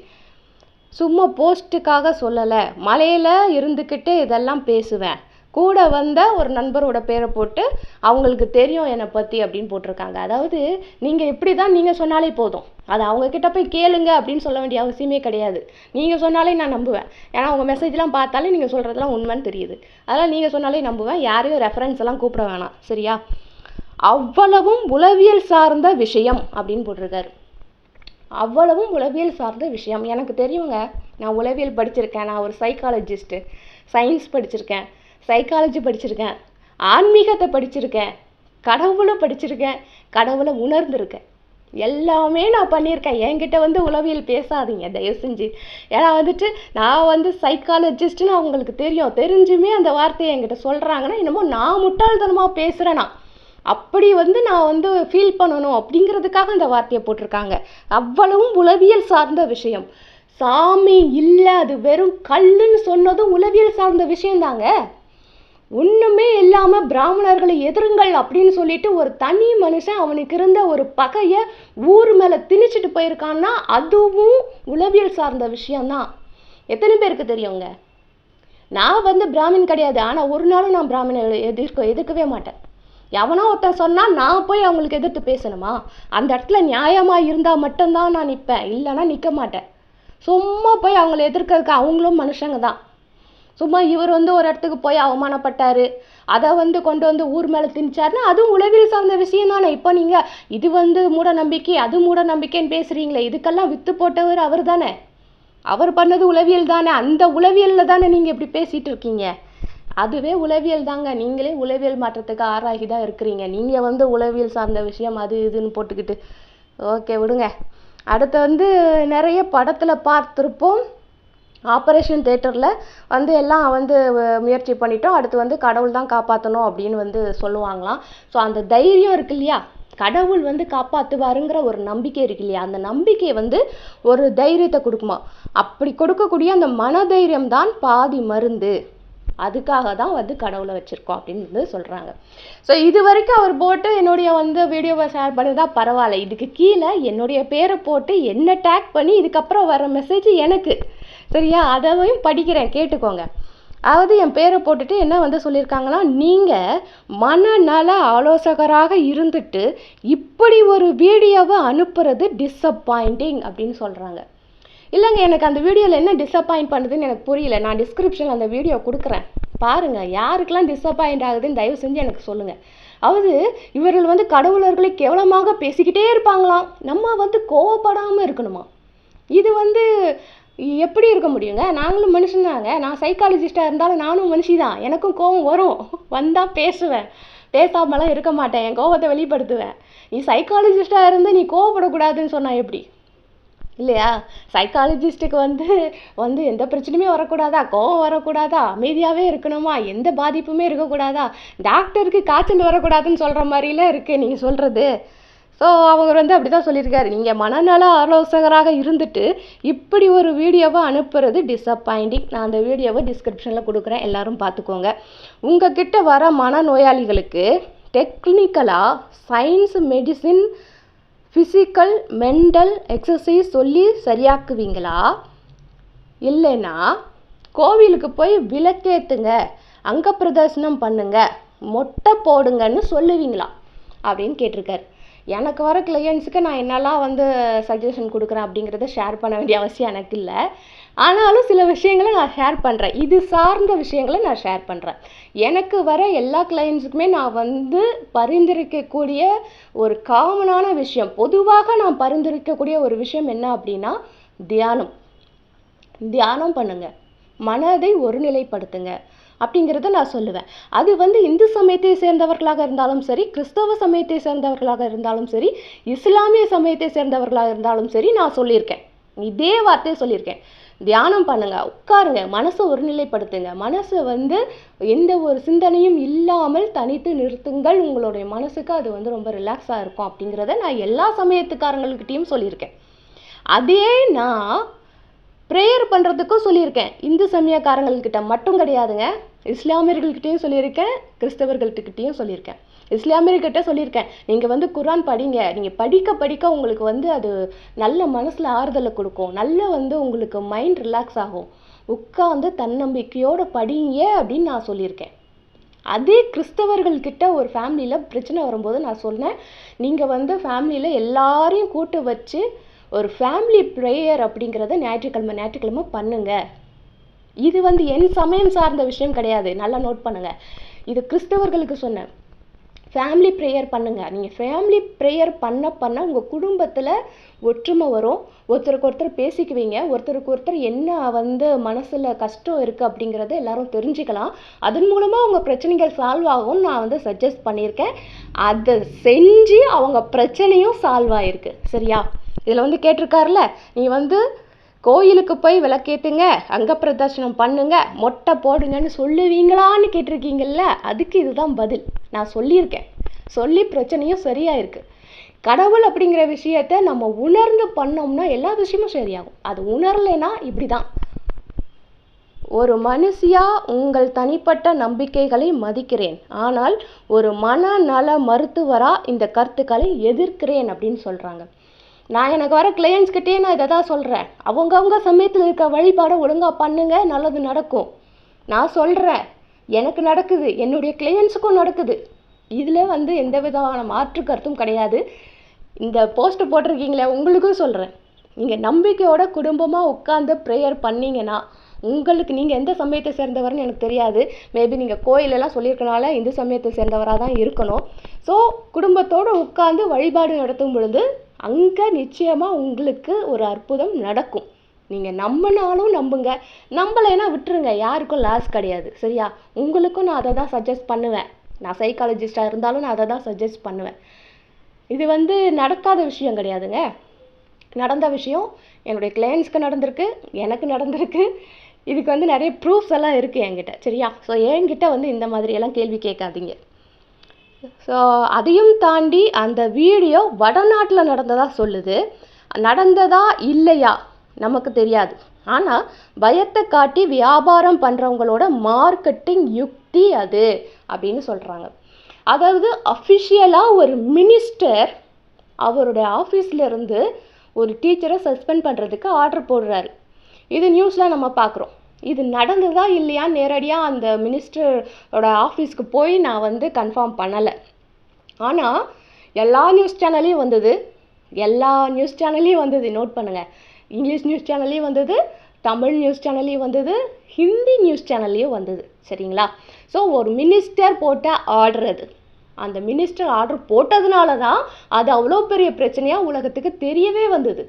சும்மா போஸ்ட்டுக்காக சொல்லலை, மலையில் இருந்துக்கிட்டே இதெல்லாம் பேசுவேன். கூட வந்த ஒரு நண்பரோட பேரை போட்டு அவங்களுக்கு தெரியும் என்னை பற்றி அப்படின்னு போட்டிருக்காங்க. அதாவது நீங்கள் இப்படி தான் நீங்கள் சொன்னாலே போதும், அது அவங்கக்கிட்ட போய் கேளுங்க அப்படின்னு சொல்ல வேண்டிய அவசியமே கிடையாது. நீங்கள் சொன்னாலே நான் நம்புவேன். ஏன்னா உங்கள் மெசேஜ்லாம் பார்த்தாலே நீங்கள் சொல்கிறதெல்லாம் உண்மைன்னு தெரியுது. அதனால் நீங்கள் சொன்னாலே நம்புவேன். யாரையும் ரெஃபரன்ஸ் எல்லாம் கூப்பிட வேணாம், சரியா? அவ்வளவும் உளவியல் சார்ந்த விஷயம் அப்படின்னு போட்டிருக்காரு. அவ்வளவும் உளவியல் சார்ந்த விஷயம். எனக்கு தெரியுங்க, நான் உளவியல் படிச்சிருக்கேன், நான் ஒரு சைக்காலஜிஸ்ட்டு, சயின்ஸ் படிச்சிருக்கேன், சைக்காலஜி படிச்சிருக்கேன், ஆன்மீகத்தை படிச்சிருக்கேன், கடவுளை படிச்சிருக்கேன், கடவுளை உணர்ந்திருக்கேன், எல்லாமே நான் பண்ணியிருக்கேன். என்கிட்ட வந்து உளவியல் பேசாதீங்க தயவு செஞ்சு. ஏன்னா வந்துட்டு நான் வந்து சைக்காலஜிஸ்ட்டுன்னு அவங்களுக்கு தெரியும், தெரிஞ்சுமே அந்த வார்த்தையை என்கிட்ட சொல்கிறாங்கன்னா என்னமோ நான் முட்டாள்தனமாக பேசுகிறேன்னா அப்படி வந்து நான் வந்து ஃபீல் பண்ணணும் அப்படிங்கிறதுக்காக அந்த வார்த்தையை போட்டிருக்காங்க. அவ்வளவும் உளவியல் சார்ந்த விஷயம். சாமி இல்லை, அது வெறும் கல்லுன்னு சொன்னதும் உளவியல் சார்ந்த விஷயந்தாங்க. ஒன்றுமே இல்லாமல் பிராமணர்களை எதிருங்கள் அப்படின்னு சொல்லிட்டு ஒரு தனி மனுஷன் அவனுக்கு இருந்த ஒரு பகையை ஊர் மேலே திணிச்சிட்டு போயிருக்கான்னா அதுவும் உளவியல் சார்ந்த விஷயம்தான். எத்தனை பேருக்கு தெரியுங்க? நான் வந்து பிராமின் கிடையாது, ஆனால் ஒரு நாளும் நான் பிராமணர்களை எதிர்க்கவே மாட்டேன். எவனோ ஒருத்தன் சொன்னால் நான் போய் அவங்களுக்கு எதிர்த்து பேசணுமா? அந்த இடத்துல நியாயமாக இருந்தால் மட்டும்தான் நான் நிற்பேன், இல்லைன்னா நிற்க மாட்டேன். சும்மா போய் அவங்கள எதிர்க்கிறதுக்கு அவங்களும் மனுஷங்க தான். சும்மா இவர் வந்து ஒரு இடத்துக்கு போய் அவமானப்பட்டார், அதை வந்து கொண்டு வந்து ஊர் மேலே திணிச்சாருன்னா அதுவும் உளவியல் சார்ந்த விஷயம் தானே. இப்போ நீங்கள் இது வந்து மூட நம்பிக்கை, அது மூட நம்பிக்கைன்னு பேசுகிறீங்களே, இதுக்கெல்லாம் வித்து போட்டவர் அவர் தானே. அவர் பண்ணது உளவியல் தானே. அந்த உளவியலில் தானே நீங்கள் இப்படி பேசிகிட்டு இருக்கீங்க. அதுவே உளவியல் தாங்க. நீங்களே உளவியல் மாற்றத்துக்கு ஆராகி தான் இருக்கிறீங்க. நீங்கள் வந்து உளவியல் சார்ந்த விஷயம் அது இதுன்னு போட்டுக்கிட்டு ஓகே விடுங்க. அடுத்து வந்து நிறைய படத்தில் பார்த்துருப்போம், ஆப்ரேஷன் தேட்டரில் வந்து எல்லாம் வந்து முயற்சி பண்ணிட்டோம், அடுத்து வந்து கடவுள் தான் காப்பாற்றணும் அப்படின்னு வந்து சொல்லுவாங்களாம். ஸோ அந்த தைரியம் இருக்கு இல்லையா, கடவுள் வந்து காப்பாற்றுவாருங்கிற ஒரு நம்பிக்கை இருக்கு இல்லையா, அந்த நம்பிக்கை வந்து ஒரு தைரியத்தை கொடுக்குமா. அப்படி கொடுக்கக்கூடிய அந்த மனதைரியம் தான் பாதி மருந்து. அதுக்காக தான் வந்து கடவுளை வச்சுருக்கோம் அப்படின்னு வந்து சொல்கிறாங்க. ஸோ இது வரைக்கும் அவர் போட்டு என்னுடைய வந்து வீடியோவை ஷேர் பண்ணிதான் பரவாயில்ல, இதுக்கு கீழே என்னுடைய பேரை போட்டு என்ன டேக் பண்ணி இதுக்கப்புறம் வர மெசேஜ் எனக்கு சரியா, அதையும் படிக்கிறேன், கேட்டுக்கோங்க. அதாவது என் பேரை போட்டுட்டு என்ன வந்து சொல்லியிருக்காங்கன்னா, நீங்கள் மனநல ஆலோசகராக இருந்துட்டு இப்படி ஒரு வீடியோவை அனுப்புறது டிஸப்பாயிண்டிங் அப்படின்னு சொல்கிறாங்க. இல்லைங்க, எனக்கு அந்த வீடியோவில் என்ன டிஸப்பாயிண்ட் பண்ணுதுன்னு எனக்கு புரியல. நான் டிஸ்கிரிப்ஷனில் அந்த வீடியோ கொடுக்குறேன், பாருங்கள். யாருக்கெல்லாம் டிஸப்பாயிண்ட் ஆகுதுன்னு தயவு செஞ்சு எனக்கு சொல்லுங்கள். அதாவது இவர்கள் வந்து கடவுளர்களை கேவலமாக பேசிக்கிட்டே இருப்பாங்களாம், நம்ம வந்து கோவப்படாமல் இருக்கணுமா. இது வந்து எப்படி இருக்க முடியுங்க? நாங்களும் மனுஷன்தாங்க. நான் சைக்காலஜிஸ்டாக இருந்தாலும் நானும் மனுஷி தான், எனக்கும் கோவம் வரும், வந்தால் பேசுவேன், பேசாமலாம் இருக்க மாட்டேன், என் கோவத்தை வெளிப்படுத்துவேன். நீ சைக்காலஜிஸ்டாக இருந்து நீ கோவப்படக்கூடாதுன்னு சொன்னால் எப்படி இல்லையா? சைக்காலஜிஸ்ட்டுக்கு வந்து எந்த பிரச்சனையுமே வரக்கூடாதா, கோவம் வரக்கூடாதா, அமைதியாகவே இருக்கணுமா, எந்த பாதிப்புமே இருக்கக்கூடாதா, டாக்டருக்கு காய்ச்சல் வரக்கூடாதுன்னு சொல்கிற மாதிரிலாம் இருக்குது நீங்கள் சொல்கிறது. ஸோ அவர் வந்து அப்படி தான் சொல்லியிருக்காரு, நீங்கள் மனநல ஆலோசகராக இருந்துட்டு இப்படி ஒரு வீடியோவை அனுப்புறது டிஸப்பாயிண்டிங். நான் அந்த வீடியோவை டிஸ்கிரிப்ஷனில் கொடுக்குறேன், எல்லாரும் பார்த்துக்கோங்க. உங்கள் கிட்ட வர மனநோயாளிகளுக்கு டெக்னிக்கலாக science, medicine, physical, mental exercise சொல்லி சரியாக்குவீங்களா, இல்லைன்னா கோவிலுக்கு போய் விளக்கேற்றுங்க, அங்க பிரதர்சனம் பண்ணுங்க, மொட்டை போடுங்கன்னு சொல்லுவீங்களா அப்படின்னு கேட்டிருக்காரு. எனக்கு வர கிளையண்ட்ஸுக்கு நான் என்னெல்லாம் வந்து சஜஷன் கொடுக்குறேன் அப்படிங்கிறத ஷேர் பண்ண வேண்டிய அவசியம் எனக்கு இல்லை. ஆனாலும் சில விஷயங்களை நான் ஷேர் பண்ணுறேன், இது சார்ந்த விஷயங்களை நான் ஷேர் பண்ணுறேன். எனக்கு வர எல்லா கிளையண்ட்ஸுக்குமே நான் வந்து பரிந்துரைக்கக்கூடிய ஒரு காமனான விஷயம், பொதுவாக நான் பரிந்துரைக்கக்கூடிய ஒரு விஷயம் என்ன அப்படின்னா, தியானம் பண்ணுங்க, மனதை ஒருநிலைப்படுத்துங்க அப்படிங்கிறத நான் சொல்லுவேன். அது வந்து இந்து சமயத்தை சேர்ந்தவர்களாக இருந்தாலும் சரி, கிறிஸ்தவ சமயத்தை சேர்ந்தவர்களாக இருந்தாலும் சரி, இஸ்லாமிய சமயத்தை சேர்ந்தவர்களாக இருந்தாலும் சரி, நான் சொல்லியிருக்கேன், இதே வார்த்தையை சொல்லியிருக்கேன். தியானம் பண்ணுங்க, உட்காருங்க, மனசை ஒருநிலைப்படுத்துங்க, மனசை வந்து எந்த ஒரு சிந்தனையும் இல்லாமல் தனித்து நிறுத்துங்கள், உங்களுடைய மனசுக்கு அது வந்து ரொம்ப ரிலாக்ஸாக இருக்கும் அப்படிங்கிறத நான் எல்லா சமயத்துக்காரங்கள்கிட்டையும் சொல்லியிருக்கேன். அதே நான் ப்ரேயர் பண்ணுறதுக்கும் சொல்லியிருக்கேன், இந்து சமயக்காரங்கள்கிட்ட மட்டும் கிடையாதுங்க, இஸ்லாமியர்கள்கிட்டையும் சொல்லியிருக்கேன், கிறிஸ்தவர்கள்கிட்டையும் சொல்லியிருக்கேன். இஸ்லாமியர்கிட்ட சொல்லியிருக்கேன், நீங்கள் வந்து குர்ஆன் படிங்க, நீங்கள் படிக்க படிக்க உங்களுக்கு வந்து அது நல்ல மனசில் ஆறுதலை கொடுக்கும், நல்ல வந்து உங்களுக்கு மைண்ட் ரிலாக்ஸ் ஆகும், உட்காந்து தன்னம்பிக்கையோடு படிங்க அப்படின்னு நான் சொல்லியிருக்கேன். அதே கிறிஸ்தவர்கள்கிட்ட ஒரு ஃபேமிலியில் பிரச்சனை வரும்போது நான் சொன்னேன், நீங்கள் வந்து ஃபேமிலியில் எல்லாரையும் கூட்டு வச்சு ஒரு ஃபேமிலி ப்ரேயர் அப்படிங்கிறத ஞாயிற்றுக்கிழமை பண்ணுங்க. இது வந்து என் சமயம் சார்ந்த விஷயம் கிடையாது, நல்லா நோட் பண்ணுங்க. இது கிறிஸ்தவர்களுக்கு சொன்னேன், ஃபேமிலி ப்ரேயர் பண்ணுங்க. நீங்கள் ஃபேமிலி ப்ரேயர் பண்ண உங்கள் குடும்பத்தில் ஒற்றுமை வரும், ஒருத்தருக்கு ஒருத்தர் பேசிக்குவீங்க, ஒருத்தருக்கு ஒருத்தர் என்ன வந்து மனசில் கஷ்டம் இருக்குது அப்படிங்கிறத எல்லாரும் தெரிஞ்சுக்கலாம், அதன் மூலமாக உங்கள் பிரச்சனைகள் சால்வ் ஆகும்னு நான் வந்து சஜஸ்ட் பண்ணியிருக்கேன். அதை செஞ்சு அவங்க பிரச்சனையும் சால்வ் ஆகிருக்கு. சரியா? இதில் வந்து கேட்டிருக்காருல, நீ வந்து கோயிலுக்கு போய் விளக்கேற்றுங்க, அங்க பிரதர்சனம் பண்ணுங்க, மொட்டை போடுங்கன்னு சொல்லுவீங்களான்னு கேட்டிருக்கீங்கல்ல, அதுக்கு இதுதான் பதில். நான் சொல்லியிருக்கேன், சொல்லி பிரச்சனையும் சரியாயிருக்கு. கடவுள் அப்படிங்கிற விஷயத்த நம்ம உணர்ந்து பண்ணோம்னா எல்லா விஷயமும் சரியாகும். அது உணரலைன்னா இப்படி தான். ஒரு மனுஷியா உங்கள் தனிப்பட்ட நம்பிக்கைகளை மதிக்கிறேன், ஆனால் ஒரு மனநல மருத்துவரா இந்த கருத்துக்களை எதிர்க்கிறேன் அப்படின்னு சொல்கிறாங்க. நான் எனக்கு வர கிளையண்ட்ஸ்கிட்டே நான் இதை தான் சொல்கிறேன், அவங்கவுங்க சமயத்தில் இருக்க வழிபாடை ஒழுங்காக பண்ணுங்க, நல்லது நடக்கும். நான் சொல்கிறேன், எனக்கு நடக்குது, என்னுடைய கிளையண்ட்ஸுக்கும் நடக்குது, இதில் வந்து எந்த விதமான மாற்று கருத்தும் கிடையாது. இந்த போஸ்ட்டு போட்டிருக்கீங்களே உங்களுக்கும் சொல்கிறேன், நீங்கள் நம்பிக்கையோட குடும்பமாக உட்காந்து ப்ரேயர் பண்ணிங்கன்னா, உங்களுக்கு நீங்கள் எந்த சமயத்தை சேர்ந்தவர்னு எனக்கு தெரியாது, மேபி நீங்கள் கோயிலெல்லாம் சொல்லியிருக்கனால இந்து சமயத்தை சேர்ந்தவராக தான் இருக்கணும். ஸோ குடும்பத்தோடு உட்காந்து வழிபாடு நடத்தும் பொழுது அங்கே நிச்சயமாக உங்களுக்கு ஒரு அற்புதம் நடக்கும். நீங்கள் நம்பினாலும் நம்புங்க, நம்பலைன்னா விட்டுருங்க, யாருக்கும் லாஸ் கிடையாது. சரியா? உங்களுக்கும் நான் அதை தான் சஜஸ்ட் பண்ணுவேன், நான் சைக்காலஜிஸ்டாக இருந்தாலும் நான் அதை தான் சஜஸ்ட் பண்ணுவேன். இது வந்து நடக்காத விஷயம் கிடையாதுங்க. நடந்த விஷயம் என்னுடைய கிளையண்ட்ஸ்க்கு நடந்திருக்கு, எனக்கு நடந்திருக்கு. இதுக்கு வந்து நிறைய ப்ரூஃப்ஸ் எல்லாம் இருக்குது என்கிட்ட, சரியா? ஸோ என்கிட்ட வந்து இந்த மாதிரியெல்லாம் கேள்வி கேட்காதீங்க. ஸோ அதையும் தாண்டி அந்த வீடியோ வடநாட்டில் நடந்ததா சொல்லுது. நடந்ததா இல்லையா நமக்கு தெரியாது. ஆனால் பயத்தை காட்டி வியாபாரம் பண்ணுறவங்களோட மார்க்கெட்டிங் யுக்தி அது அப்படின்னு சொல்கிறாங்க. அதாவது அஃபிஷியலாக ஒரு மினிஸ்டர் அவருடைய ஆஃபீஸில் இருந்து ஒரு டீச்சரை சஸ்பெண்ட் பண்ணுறதுக்கு ஆர்டர் போடுறாரு. இது நியூஸில் நம்ம பார்க்குறோம். இது நடந்ததா இல்லையான்னு நேரடியாக அந்த மினிஸ்டரோட ஆஃபீஸ்க்கு போய் நான் வந்து கன்ஃபார்ம் பண்ணலை. ஆனால் எல்லா நியூஸ் சேனல்லையும் வந்தது, நோட் பண்ணுங்கள். இங்கிலீஷ் நியூஸ் சேனல்லையும் வந்தது, தமிழ் நியூஸ் சேனல்லையும் வந்தது, ஹிந்தி நியூஸ் சேனல்லையும் வந்தது, சரிங்களா? ஸோ ஒரு மினிஸ்டர் போட்ட ஆர்டர் அது. அந்த மினிஸ்டர் ஆர்டர் போட்டதுனால தான் அது அவ்வளோ பெரிய பிரச்சனையாக உலகத்துக்கு தெரியவே வந்தது.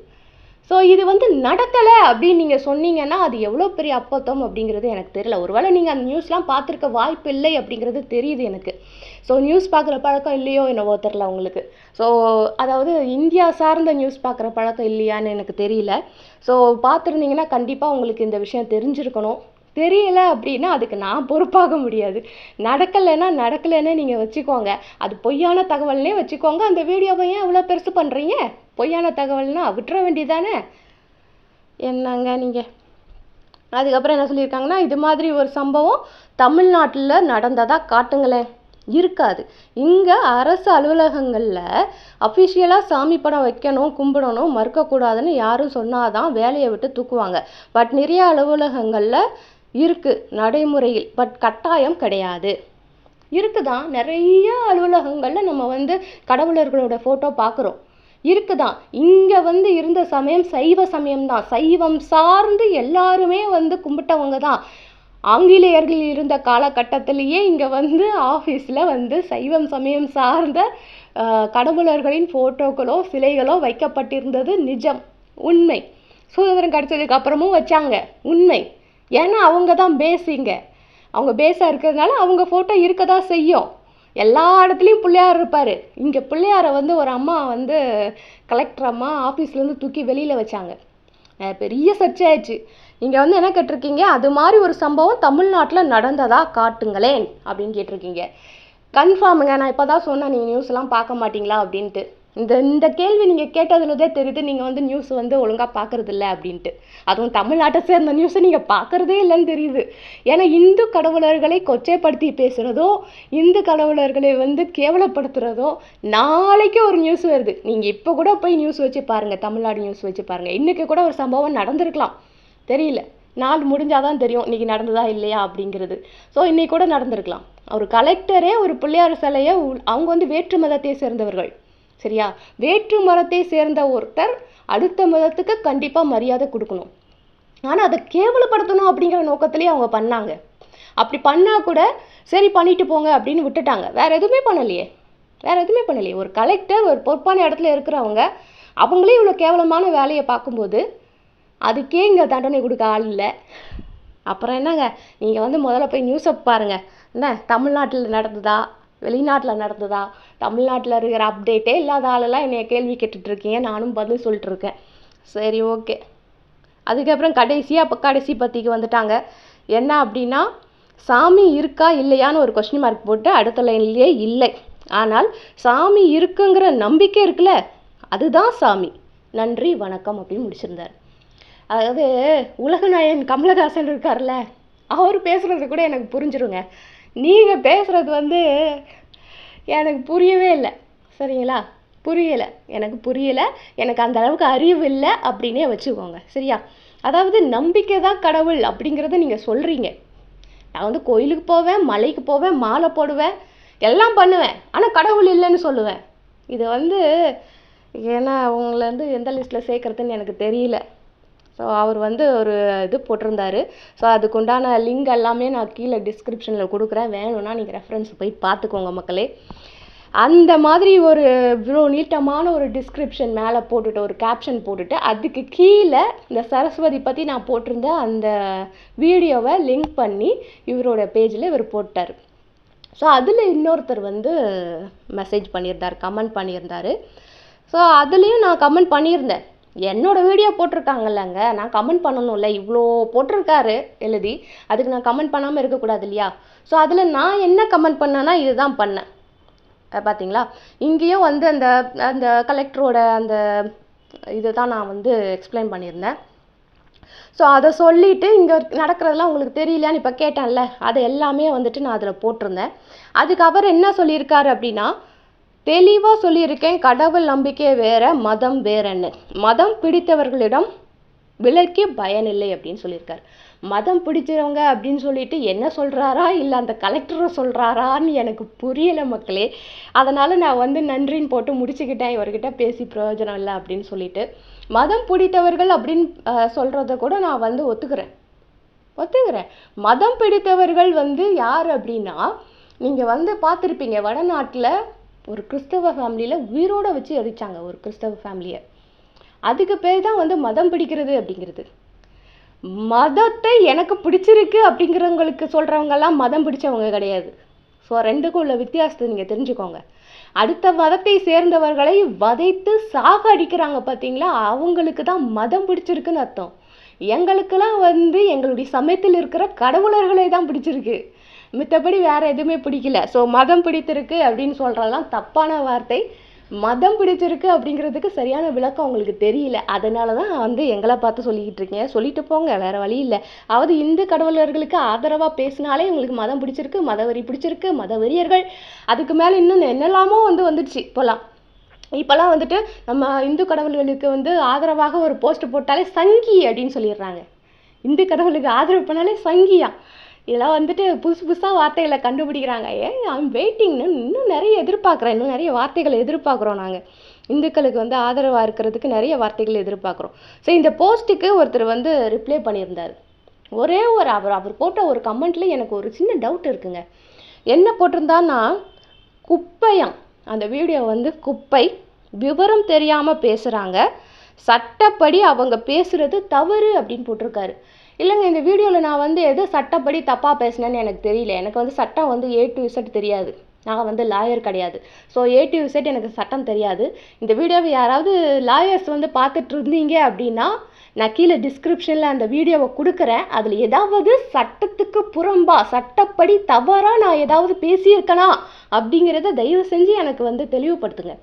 ஸோ இது வந்து நடக்கலை அப்படின்னு நீங்கள் சொன்னீங்கன்னா அது எவ்வளோ பெரிய அப்பத்தம் அப்படிங்கிறது எனக்கு தெரியல. ஒருவேளை நீங்கள் அந்த நியூஸ்லாம் பார்த்துருக்க வாய்ப்பு இல்லை அப்படிங்கிறது தெரியுது எனக்கு. ஸோ நியூஸ் பார்க்குற பழக்கம் இல்லையோ என்னவோ தெரில உங்களுக்கு. ஸோ அதாவது இந்தியா சார்ந்த நியூஸ் பார்க்குற பழக்கம் இல்லையான்னு எனக்கு தெரியல. ஸோ பார்த்துருந்தீங்கன்னா கண்டிப்பாக உங்களுக்கு இந்த விஷயம் தெரிஞ்சிருக்கணும். தெரியலை அப்படின்னா அதுக்கு நான் பொறுப்பாக முடியாது. நடக்கலைன்னு நீங்கள் வச்சுக்கோங்க. அது பொய்யான தகவல்னே வச்சுக்கோங்க. அந்த வீடியோவை ஏன் இவ்வளோ பெருசு பண்ணுறீங்க? பொய்யான தகவல்னா விட்டுற வேண்டியதானே? என்னங்க நீங்கள். அதுக்கப்புறம் என்ன சொல்லியிருக்காங்கன்னா, இது மாதிரி ஒரு சம்பவம் தமிழ்நாட்டில் நடந்ததா காட்டுங்களேன். இருக்காது. இங்கே அரசு அலுவலகங்களில் அஃபிஷியலாக சாமி படம் வைக்கணும், கும்பிடணும், மறுக்கக்கூடாதுன்னு யாரும் சொன்னாதான் வேலையை விட்டு தூக்குவாங்க. பட் நிறைய அலுவலகங்களில் இருக்குது நடைமுறையில், பட் கட்டாயம் கிடையாது. இருக்குதான், நிறைய அலுவலகங்களில் நம்ம வந்து கடவுளர்களோட ஃபோட்டோ பார்க்குறோம். இருக்குதான். இங்கே வந்து இருந்த சமயம் சைவ சமயம்தான். சைவம் சார்ந்து எல்லாருமே வந்து கும்பிட்டவங்க தான். ஆங்கிலேயர்கள் இருந்த காலகட்டத்திலேயே இங்கே வந்து ஆஃபீஸில் வந்து சைவம் சமயம் சார்ந்த கடவுளர்களின் ஃபோட்டோக்களோ சிலைகளோ வைக்கப்பட்டிருந்தது நிஜம், உண்மை. சுதந்திரம் கிடைச்சதுக்கு அப்புறமும் வச்சாங்க, உண்மை. ஏன்னா அவங்க தான் பேஸிங்க. அவங்க பேஸாக இருக்கிறதுனால அவங்க ஃபோட்டோ இருக்க தான் செய்யும். எல்லா இடத்துலையும் பிள்ளையார் இருப்பார். இங்கே பிள்ளையாரை வந்து ஒரு அம்மா வந்து கலெக்டர் அம்மா ஆஃபீஸ்லேருந்து தூக்கி வெளியில் வச்சாங்க. பெரிய சர்ச்சையாயிடுச்சு. இங்கே வந்து என்ன கேட்டிருக்கீங்க, அது மாதிரி ஒரு சம்பவம் தமிழ்நாட்டில் நடந்ததா காட்டுங்களேன் அப்படின்னு கேட்டிருக்கீங்க. கன்ஃபார்முங்க. நான் இப்போ தான் சொன்னேன் நீங்கள் நியூஸ்லாம் பார்க்க மாட்டிங்களா அப்படின்ட்டு. இந்த கேள்வி நீங்கள் கேட்டதுலதே தெரியுது நீங்கள் வந்து நியூஸ் வந்து ஒழுங்காக பார்க்குறது இல்லை அப்படின்ட்டு. அதுவும் தமிழ்நாட்டை சேர்ந்த நியூஸை நீங்கள் பார்க்குறதே இல்லைன்னு தெரியுது. ஏன்னா இந்து கடவுளர்களை கொச்சைப்படுத்தி பேசுகிறதோ, இந்து கடவுளர்களை வந்து கேவலப்படுத்துகிறதோ நாளைக்கு ஒரு நியூஸ் வருது. நீங்கள் இப்போ கூட போய் நியூஸ் வச்சு பாருங்கள், தமிழ்நாடு நியூஸ் வச்சு பாருங்கள். இன்றைக்கி கூட ஒரு சம்பவம் நடந்திருக்கலாம், தெரியல. நாள் முடிஞ்சாதான் தெரியும் இன்றைக்கி நடந்ததா இல்லையா அப்படிங்கிறது. ஸோ இன்றைக்கி கூட நடந்திருக்கலாம். ஒரு கலெக்டரே ஒரு பிள்ளையார் சிலையை அவங்க வந்து வேற்று மதத்தை சேர்ந்தவர்கள், சரியா? வேற்று மதத்தை சேர்ந்த ஒருத்தர் அடுத்த மதத்துக்கு கண்டிப்பாக மரியாதை கொடுக்கணும். ஆனால் அதை கேவலப்படுத்தணும் அப்படிங்கிற நோக்கத்திலே அவங்க பண்ணாங்க. அப்படி பண்ணால் கூட சரி பண்ணிட்டு போங்க அப்படின்னு விட்டுட்டாங்க. வேறு எதுவுமே பண்ணலையே. ஒரு கலெக்டர் ஒரு பொறுப்பான இடத்துல இருக்கிறவங்க அவங்களே இவ்வளோ கேவலமான வேலையை பார்க்கும்போது அதுக்கே இங்கே தண்டனை கொடுக்க ஆள் இல்லை. அப்புறம் என்னங்க, நீங்கள் வந்து முதல்ல போய் நியூஸை பாருங்கள். என்ன தமிழ்நாட்டில் நடந்ததா வெளிநாட்டில் நடந்ததா? தமிழ்நாட்டில் இருக்கிற அப்டேட்டே இல்லாத ஆளெல்லாம் என்னைய கேள்வி கேட்டுட்ருக்கீங்க, நானும் பதில் சொல்லிட்டுருக்கேன். சரி, ஓகே. அதுக்கப்புறம் கடைசி பத்திக்கு வந்துட்டாங்க. என்ன அப்படின்னா, சாமி இருக்கா இல்லையான்னு ஒரு கொஸ்டின் மார்க் போட்டு அடுத்த லைன்லேயே இல்லை. ஆனால் சாமி இருக்குங்கிற நம்பிக்கை இருக்குல்ல, அதுதான் சாமி. நன்றி வணக்கம் அப்படின்னு முடிச்சிருந்தார். அதாவது உலகநாயகன் கமலஹாசன் இருக்கார்ல, அவர் பேசுகிறது கூட எனக்கு புரிஞ்சிருங்க. நீங்கள் பேசுகிறது வந்து எனக்கு புரியவே இல்லை, சரிங்களா? எனக்கு புரியலை. எனக்கு அந்த அளவுக்கு அறிவு இல்லை அப்படின்னே வச்சுக்கோங்க, சரியா? அதாவது நம்பிக்கை தான் கடவுள் அப்படிங்கிறத நீங்கள் சொல்கிறீங்க. நான் வந்து கோயிலுக்கு போவேன், மலைக்கு போவேன், மாலை போடுவேன், எல்லாம் பண்ணுவேன், ஆனால் கடவுள் இல்லைன்னு சொல்லுவேன். இது வந்து ஏன்னா உங்களை வந்து எந்த லிஸ்ட்டில் சேர்க்குறதுன்னு எனக்கு தெரியல. ஸோ அவர் வந்து ஒரு இது போட்டிருந்தாரு. ஸோ அதுக்குண்டான லிங்க் எல்லாமே நான் கீழே டிஸ்கிரிப்ஷனில் கொடுக்குறேன், வேணும்னா நீங்கள் ரெஃபரன்ஸ் போய் பார்த்துக்கோங்க மக்களே. அந்த மாதிரி ஒரு இவ்வளோ நீட்டமான ஒரு டிஸ்கிரிப்ஷன் மேலே போட்டுட்டு ஒரு கேப்ஷன் போட்டுட்டு அதுக்கு கீழே இந்த சரஸ்வதி பற்றி நான் போட்டிருந்த அந்த வீடியோவை லிங்க் பண்ணி இவரோட பேஜில் இவர் போட்டார். ஸோ அதில் இன்னொருத்தர் வந்து மெசேஜ் பண்ணியிருந்தார், கமெண்ட் பண்ணியிருந்தார். ஸோ அதுலேயும் நான் கமெண்ட் பண்ணியிருந்தேன். என்னோட வீடியோ போட்டிருக்காங்கல்லங்க, நான் கமெண்ட் பண்ணணும்ல, இவ்வளோ போட்டிருக்காரு எழுதி, அதுக்கு நான் கமெண்ட் பண்ணாமல் இருக்கக்கூடாது இல்லையா? ஸோ அதில் நான் என்ன கமெண்ட் பண்ணேன்னா இதுதான் பண்ணேன். பார்த்தீங்களா? இங்கேயும் வந்து அந்த அந்த கலெக்டரோட அந்த இதை தான் நான் வந்து எக்ஸ்பிளைன் பண்ணியிருந்தேன். ஸோ அதை சொல்லிவிட்டு இங்கே நடக்கிறதெல்லாம் உங்களுக்கு தெரியலையான்னு இப்போ கேட்டேன்ல, அதை எல்லாமே வந்துட்டு நான் அதில் போட்டிருந்தேன். அதுக்கு அவர் என்ன சொல்லியிருக்காரு அப்படின்னா, தெளிவாக சொல்லியிருக்கேன், கடவுள் நம்பிக்கை வேற, மதம் வேறன்னு. மதம் பிடித்தவர்களிடம் விலக்கி பயனில்லை அப்படின்னு சொல்லியிருக்காரு. மதம் பிடிச்சவங்க அப்படின்னு சொல்லிட்டு என்ன சொல்கிறாரா இல்லை அந்த கலெக்டரை சொல்கிறாரான்னு எனக்கு புரியலை மக்களே. அதனால் நான் வந்து நன்றின்னு போட்டு முடிச்சுக்கிட்டேன், இவர்கிட்ட பேசி பிரயோஜனம் இல்லை அப்படின்னு சொல்லிட்டு. மதம் பிடித்தவர்கள் அப்படின்னு சொல்கிறத கூட நான் வந்து ஒத்துக்கிறேன். மதம் பிடித்தவர்கள் வந்து யார் அப்படின்னா, நீங்கள் வந்து பார்த்துருப்பீங்க, வடநாட்டில் ஒரு கிறிஸ்தவ ஃபேமிலியில் உயிரோடு வச்சு எரிச்சாங்க ஒரு கிறிஸ்தவ ஃபேமிலியை. அதுக்கு பேர் தான் வந்து மதம் பிடிக்கிறது அப்படிங்கிறது. மதத்தை எனக்கு பிடிச்சிருக்கு அப்படிங்கிறவங்களுக்கு சொல்கிறவங்கெல்லாம் மதம் பிடிச்சவங்க கிடையாது. ஸோ ரெண்டுக்கும் உள்ள வித்தியாசத்தை நீங்கள் தெரிஞ்சுக்கோங்க. அடுத்த மதத்தை சேர்ந்தவர்களை வதைத்து சாக அடிக்கிறாங்க பார்த்தீங்களா, அவங்களுக்கு தான் மதம் பிடிச்சிருக்குன்னு அர்த்தம். எங்களுக்கெல்லாம் வந்து எங்களுடைய சமயத்தில் இருக்கிற கடவுளர்களை தான் பிடிச்சிருக்கு, மித்தபடி வேறு எதுவுமே பிடிக்கல. ஸோ மதம் பிடித்திருக்கு அப்படின்னு சொல்கிறதெல்லாம் தப்பான வார்த்தை. மதம் பிடிச்சிருக்கு அப்படிங்கிறதுக்கு சரியான விளக்கம் உங்களுக்கு தெரியல, அதனால தான் வந்து எங்களை பார்த்து சொல்லிக்கிட்டு இருக்கீங்க. சொல்லிட்டு போங்க, வேறு வழி இல்லை. அதாவது இந்து கடவுளர்களுக்கு ஆதரவாக பேசினாலே உங்களுக்கு மதம் பிடிச்சிருக்கு, மதவெறி பிடிச்சிருக்கு, மதவெறியர்கள், அதுக்கு மேலே இன்னும் என்னெல்லாமோ வந்துடுச்சு. இப்போல்லாம் வந்துட்டு நம்ம இந்து கடவுள்களுக்கு வந்து ஆதரவாக ஒரு போஸ்ட் போட்டாலே சங்கி அப்படின்னு சொல்லிடுறாங்க. இந்து கடவுளுக்கு ஆதரவு பண்ணாலே சங்கியா. இதெல்லாம் வந்துட்டு புதுசு புதுசாக வார்த்தைகளை கண்டுபிடிக்கிறாங்க. ஐம் வெயிட்டிங்னு இன்னும் நிறைய எதிர்பார்க்குறேன், இன்னும் நிறைய வார்த்தைகளை எதிர்பார்க்குறோம். நாங்கள் இந்துக்களுக்கு வந்து ஆதரவாக இருக்கிறதுக்கு நிறைய வார்த்தைகள் எதிர்பார்க்குறோம். ஸோ இந்த போஸ்ட்டுக்கு ஒருத்தர் வந்து ரிப்ளை பண்ணியிருந்தார். ஒரே ஒரு அவர் போட்ட ஒரு கமெண்ட்டில் எனக்கு ஒரு சின்ன டவுட் இருக்குங்க. என்ன போட்டிருந்தான்னா, குப்பையாம் அந்த வீடியோ வந்து குப்பை, விவரம் தெரியாமல் பேசுகிறாங்க, சட்டப்படி அவங்க பேசுகிறது தவறு அப்படின்னு போட்டிருக்காரு. இல்லைங்க, இந்த வீடியோவில் நான் வந்து எது சட்டப்படி தப்பாக பேசினேன்னு எனக்கு தெரியல. எனக்கு வந்து சட்டம் வந்து A to Z தெரியாது, நான் வந்து லாயர் கிடையாது. ஸோ A to Z எனக்கு சட்டம் தெரியாது. இந்த வீடியோவை யாராவது லாயர்ஸ் வந்து பார்த்துட்டு இருந்தீங்க அப்படின்னா, நான் கீழே டிஸ்கிரிப்ஷனில் அந்த வீடியோவை கொடுக்குறேன். அதில் ஏதாவது சட்டத்துக்கு புறம்பா, சட்டப்படி தவறாக நான் ஏதாவது பேசியிருக்கேனா அப்படிங்கிறத தயவு செஞ்சு எனக்கு வந்து தெளிவுபடுத்துங்க.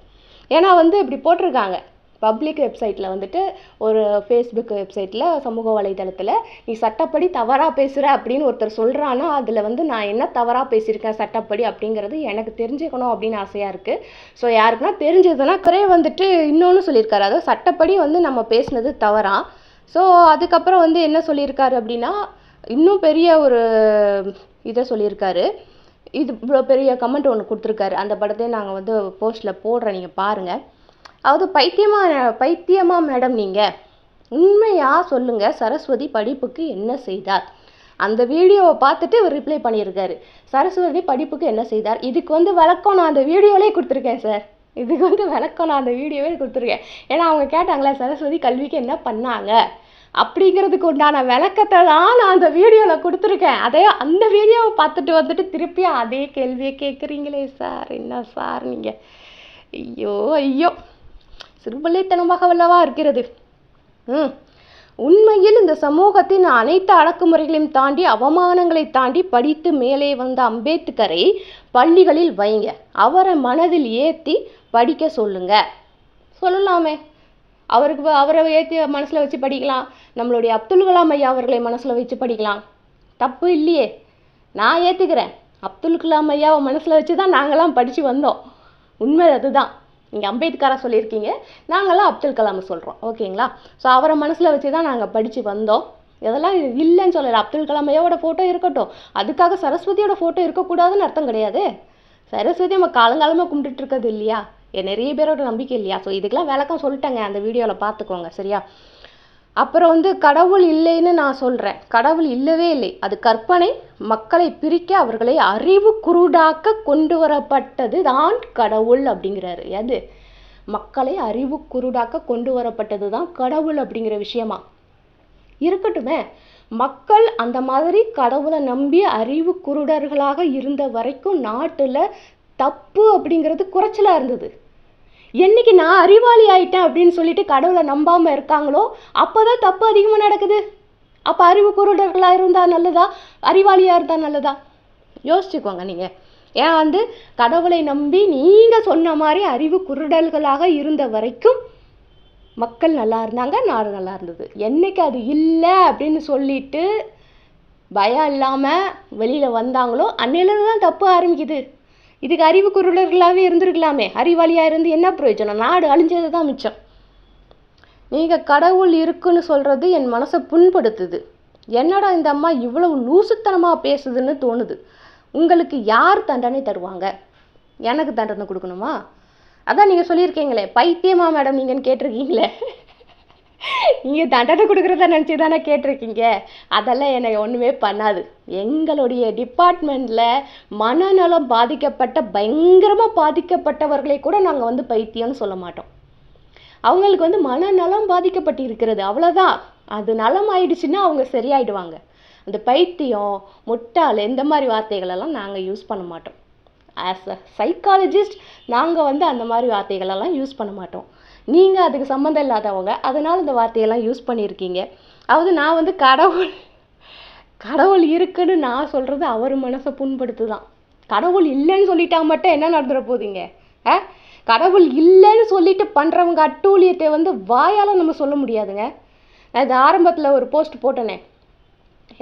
ஏன்னா வந்து இப்படி போட்டிருக்காங்க பப்ளிக் வெப்சைட்டில் வந்துட்டு, ஒரு ஃபேஸ்புக் வெப்சைட்டில், சமூக வலைதளத்தில், நீ சட்டப்படி தவறாக பேசுகிற அப்படின்னு ஒருத்தர் சொல்கிறான்னா, அதில் வந்து நான் என்ன தவறாக பேசியிருக்கேன் சட்டப்படி அப்படிங்கிறது எனக்கு தெரிஞ்சுக்கணும் அப்படின்னு ஆசையாக இருக்குது. ஸோ யாருக்குன்னா தெரிஞ்சதுன்னா வந்துட்டு இன்னொன்று சொல்லியிருக்காரு, அதாவது சட்டப்படி வந்து நம்ம பேசுனது தவறா. ஸோ அதுக்கப்புறம் வந்து என்ன சொல்லியிருக்காரு அப்படின்னா, இன்னும் பெரிய ஒரு இதை சொல்லியிருக்காரு. இது இவ்வளோ பெரிய கமெண்ட் ஒன்று கொடுத்துருக்காரு. அந்த படத்தையும் நாங்கள் வந்து போஸ்ட்டில் போடுறேன், நீங்கள் பாருங்கள். அதாவது பைத்தியமா மேடம், நீங்கள் உண்மையாக சொல்லுங்கள், சரஸ்வதி படிப்புக்கு என்ன செய்தார்? அந்த வீடியோவை பார்த்துட்டு இவர் ரிப்ளை பண்ணியிருக்காரு, சரஸ்வதி படிப்புக்கு என்ன செய்தார். இதுக்கு வந்து விளக்கம் நான் அந்த வீடியோவிலே கொடுத்துருக்கேன் சார். இதுக்கு வந்து விளக்கம் நான் அந்த வீடியோவே கொடுத்துருக்கேன். ஏன்னா அவங்க கேட்டாங்களே சரஸ்வதி கல்விக்கு என்ன பண்ணாங்க அப்படிங்கிறதுக்கு உண்டான விளக்கத்தை தான் நான் அந்த வீடியோவில் கொடுத்துருக்கேன். அந்த வீடியோவை பார்த்துட்டு வந்துட்டு திருப்பியும் அதே கேள்வியை கேட்குறீங்களே சார், என்ன சார் நீங்கள்? ஐயோ சிறுபிள்ளைத்தனமாக வல்லவா இருக்கிறது. உண்மையில் இந்த சமூகத்தின் அனைத்து அடக்குமுறைகளையும் தாண்டி, அவமானங்களை தாண்டி படித்து மேலே வந்த அம்பேத்கரை பள்ளிகளில் வைங்க, அவரை மனதில் ஏற்றி படிக்க சொல்லலாமே. அவரை ஏற்றி மனசில் வச்சு படிக்கலாம். நம்மளுடைய அப்துல் கலாம் ஐயா அவர்களை மனசில் வச்சு படிக்கலாம், தப்பு இல்லையே. நான் ஏற்றுக்கிறேன், அப்துல் கலாம் ஐயாவை மனசில் வச்சு தான் நாங்களாம் படித்து வந்தோம். உண்மை அதுதான். நீங்கள் அம்பேத்கரை சொல்லியிருக்கீங்க, நாங்களாம் அப்துல் கலாம் சொல்கிறோம், ஓகேங்களா? ஸோ அவரை மனசில் வச்சு தான் நாங்கள் படித்து வந்தோம். இதெல்லாம் இல்லைன்னு சொல்லலை. அப்துல் கலாம் ஐயாவோட ஃபோட்டோ இருக்கட்டும், அதுக்காக சரஸ்வதியோட ஃபோட்டோ இருக்கக்கூடாதுன்னு அர்த்தம் கிடையாது. சரஸ்வதி நம்ம காலங்காலமாக கும்பிட்டுட்டு இருக்கிறது இல்லையா, நிறைய பேரோட நம்பிக்கை இல்லையா? ஸோ இதுக்கெல்லாம் விளக்கம் சொல்லிட்டேங்க, அந்த வீடியோவில் பார்த்துக்கோங்க, சரியா? அப்புறம் வந்து கடவுள் இல்லைன்னு நான் சொல்கிறேன், கடவுள் இல்லவே இல்லை, அது கற்பனை. மக்களை பிரிக்க, அவர்களை அறிவு குருடாக்க கொண்டு வரப்பட்டது தான் கடவுள் அப்படிங்கிறாரு. அது மக்களை அறிவு குருடாக்க கொண்டு வரப்பட்டது தான் கடவுள் அப்படிங்கிற விஷயமா இருக்கட்டுமே. மக்கள் அந்த மாதிரி கடவுளை நம்பி அறிவு குருடர்களாக இருந்த வரைக்கும் நாட்டில் தப்பு அப்படிங்கிறது குறைச்சலாக இருந்தது. என்னைக்கு நான் அறிவாளி ஆயிட்டேன் அப்படின்னு சொல்லிட்டு கடவுளை நம்பாமல் இருக்காங்களோ அப்போ தான் தப்பு அதிகமாக நடக்குது. அப்போ அறிவு குருடர்களாக இருந்தால் நல்லதா, அறிவாளியாக இருந்தால் நல்லதா? யோசிச்சுக்கோங்க நீங்கள். ஏன் வந்து கடவுளை நம்பி நீங்கள் சொன்ன மாதிரி அறிவு குருடல்களாக இருந்த வரைக்கும் மக்கள் நல்லா இருந்தாங்க, நாடு நல்லா இருந்தது. என்னைக்கு அது இல்லை அப்படின்னு சொல்லிட்டு பயம் இல்லாமல் வெளியில் வந்தாங்களோ அன்னையிலேருந்து தான் தப்பு ஆரம்பிக்குது. இதுக்கு அறிவு குருடர்களாகவே இருந்திருக்கலாமே. அறிவாளியாக இருந்து என்ன பிரயோஜனம்? நாடு அழிஞ்சது தான் மிச்சம். நீங்கள் கடவுள் இருக்குன்னு சொல்கிறது என் மனசை புண்படுத்துது. என்னடா இந்த அம்மா இவ்வளவு லூசுத்தனமாக பேசுதுன்னு தோணுது. உங்களுக்கு யார் தண்டனை தருவாங்க? எனக்கு தண்டனை கொடுக்கணுமா? அதான் நீங்கள் சொல்லியிருக்கீங்களே, பைத்தியமா மேடம் நீங்கன்னு கேட்டிருக்கீங்களே. நீங்கள் தண்டனை கொடுக்குறத நினச்சி தானே கேட்டிருக்கீங்க. அதெல்லாம் என்னை ஒன்றுமே பண்ணாது. எங்களுடைய டிபார்ட்மெண்ட்டில் மனநலம் பாதிக்கப்பட்ட பயங்கரமாக பாதிக்கப்பட்டவர்களை கூட நாங்கள் வந்து பைத்தியம்னு சொல்ல மாட்டோம். அவங்களுக்கு வந்து மனநலம் பாதிக்கப்பட்டு இருக்கிறது, அவ்வளோதான். அது நலம் ஆயிடுச்சுன்னா அவங்க சரியாயிடுவாங்க. அந்த பைத்தியம், முட்டாள் இந்த மாதிரி வார்த்தைகளெல்லாம் நாங்கள் யூஸ் பண்ண மாட்டோம். ஆஸ் அ சைக்காலஜிஸ்ட் நாங்கள் வந்து அந்த மாதிரி வார்த்தைகளெல்லாம் யூஸ் பண்ண மாட்டோம். நீங்கள் அதுக்கு சம்மந்தம் இல்லாதவங்க, அதனால் இந்த வார்த்தையெல்லாம் யூஸ் பண்ணியிருக்கீங்க. அதாவது நான் வந்து கடவுள் இருக்குன்னு நான் சொல்கிறது அவர் மனசை புண்படுத்து தான். கடவுள் இல்லைன்னு சொல்லிட்டா மட்டும் என்ன நடந்துட போகுதுங்க? கடவுள் இல்லைன்னு சொல்லிட்டு பண்ணுறவங்க அட்டூழியத்தை வந்து வாயால் நம்ம சொல்ல முடியாதுங்க. நான் இது ஆரம்பத்தில் ஒரு போஸ்ட் போட்டேனே,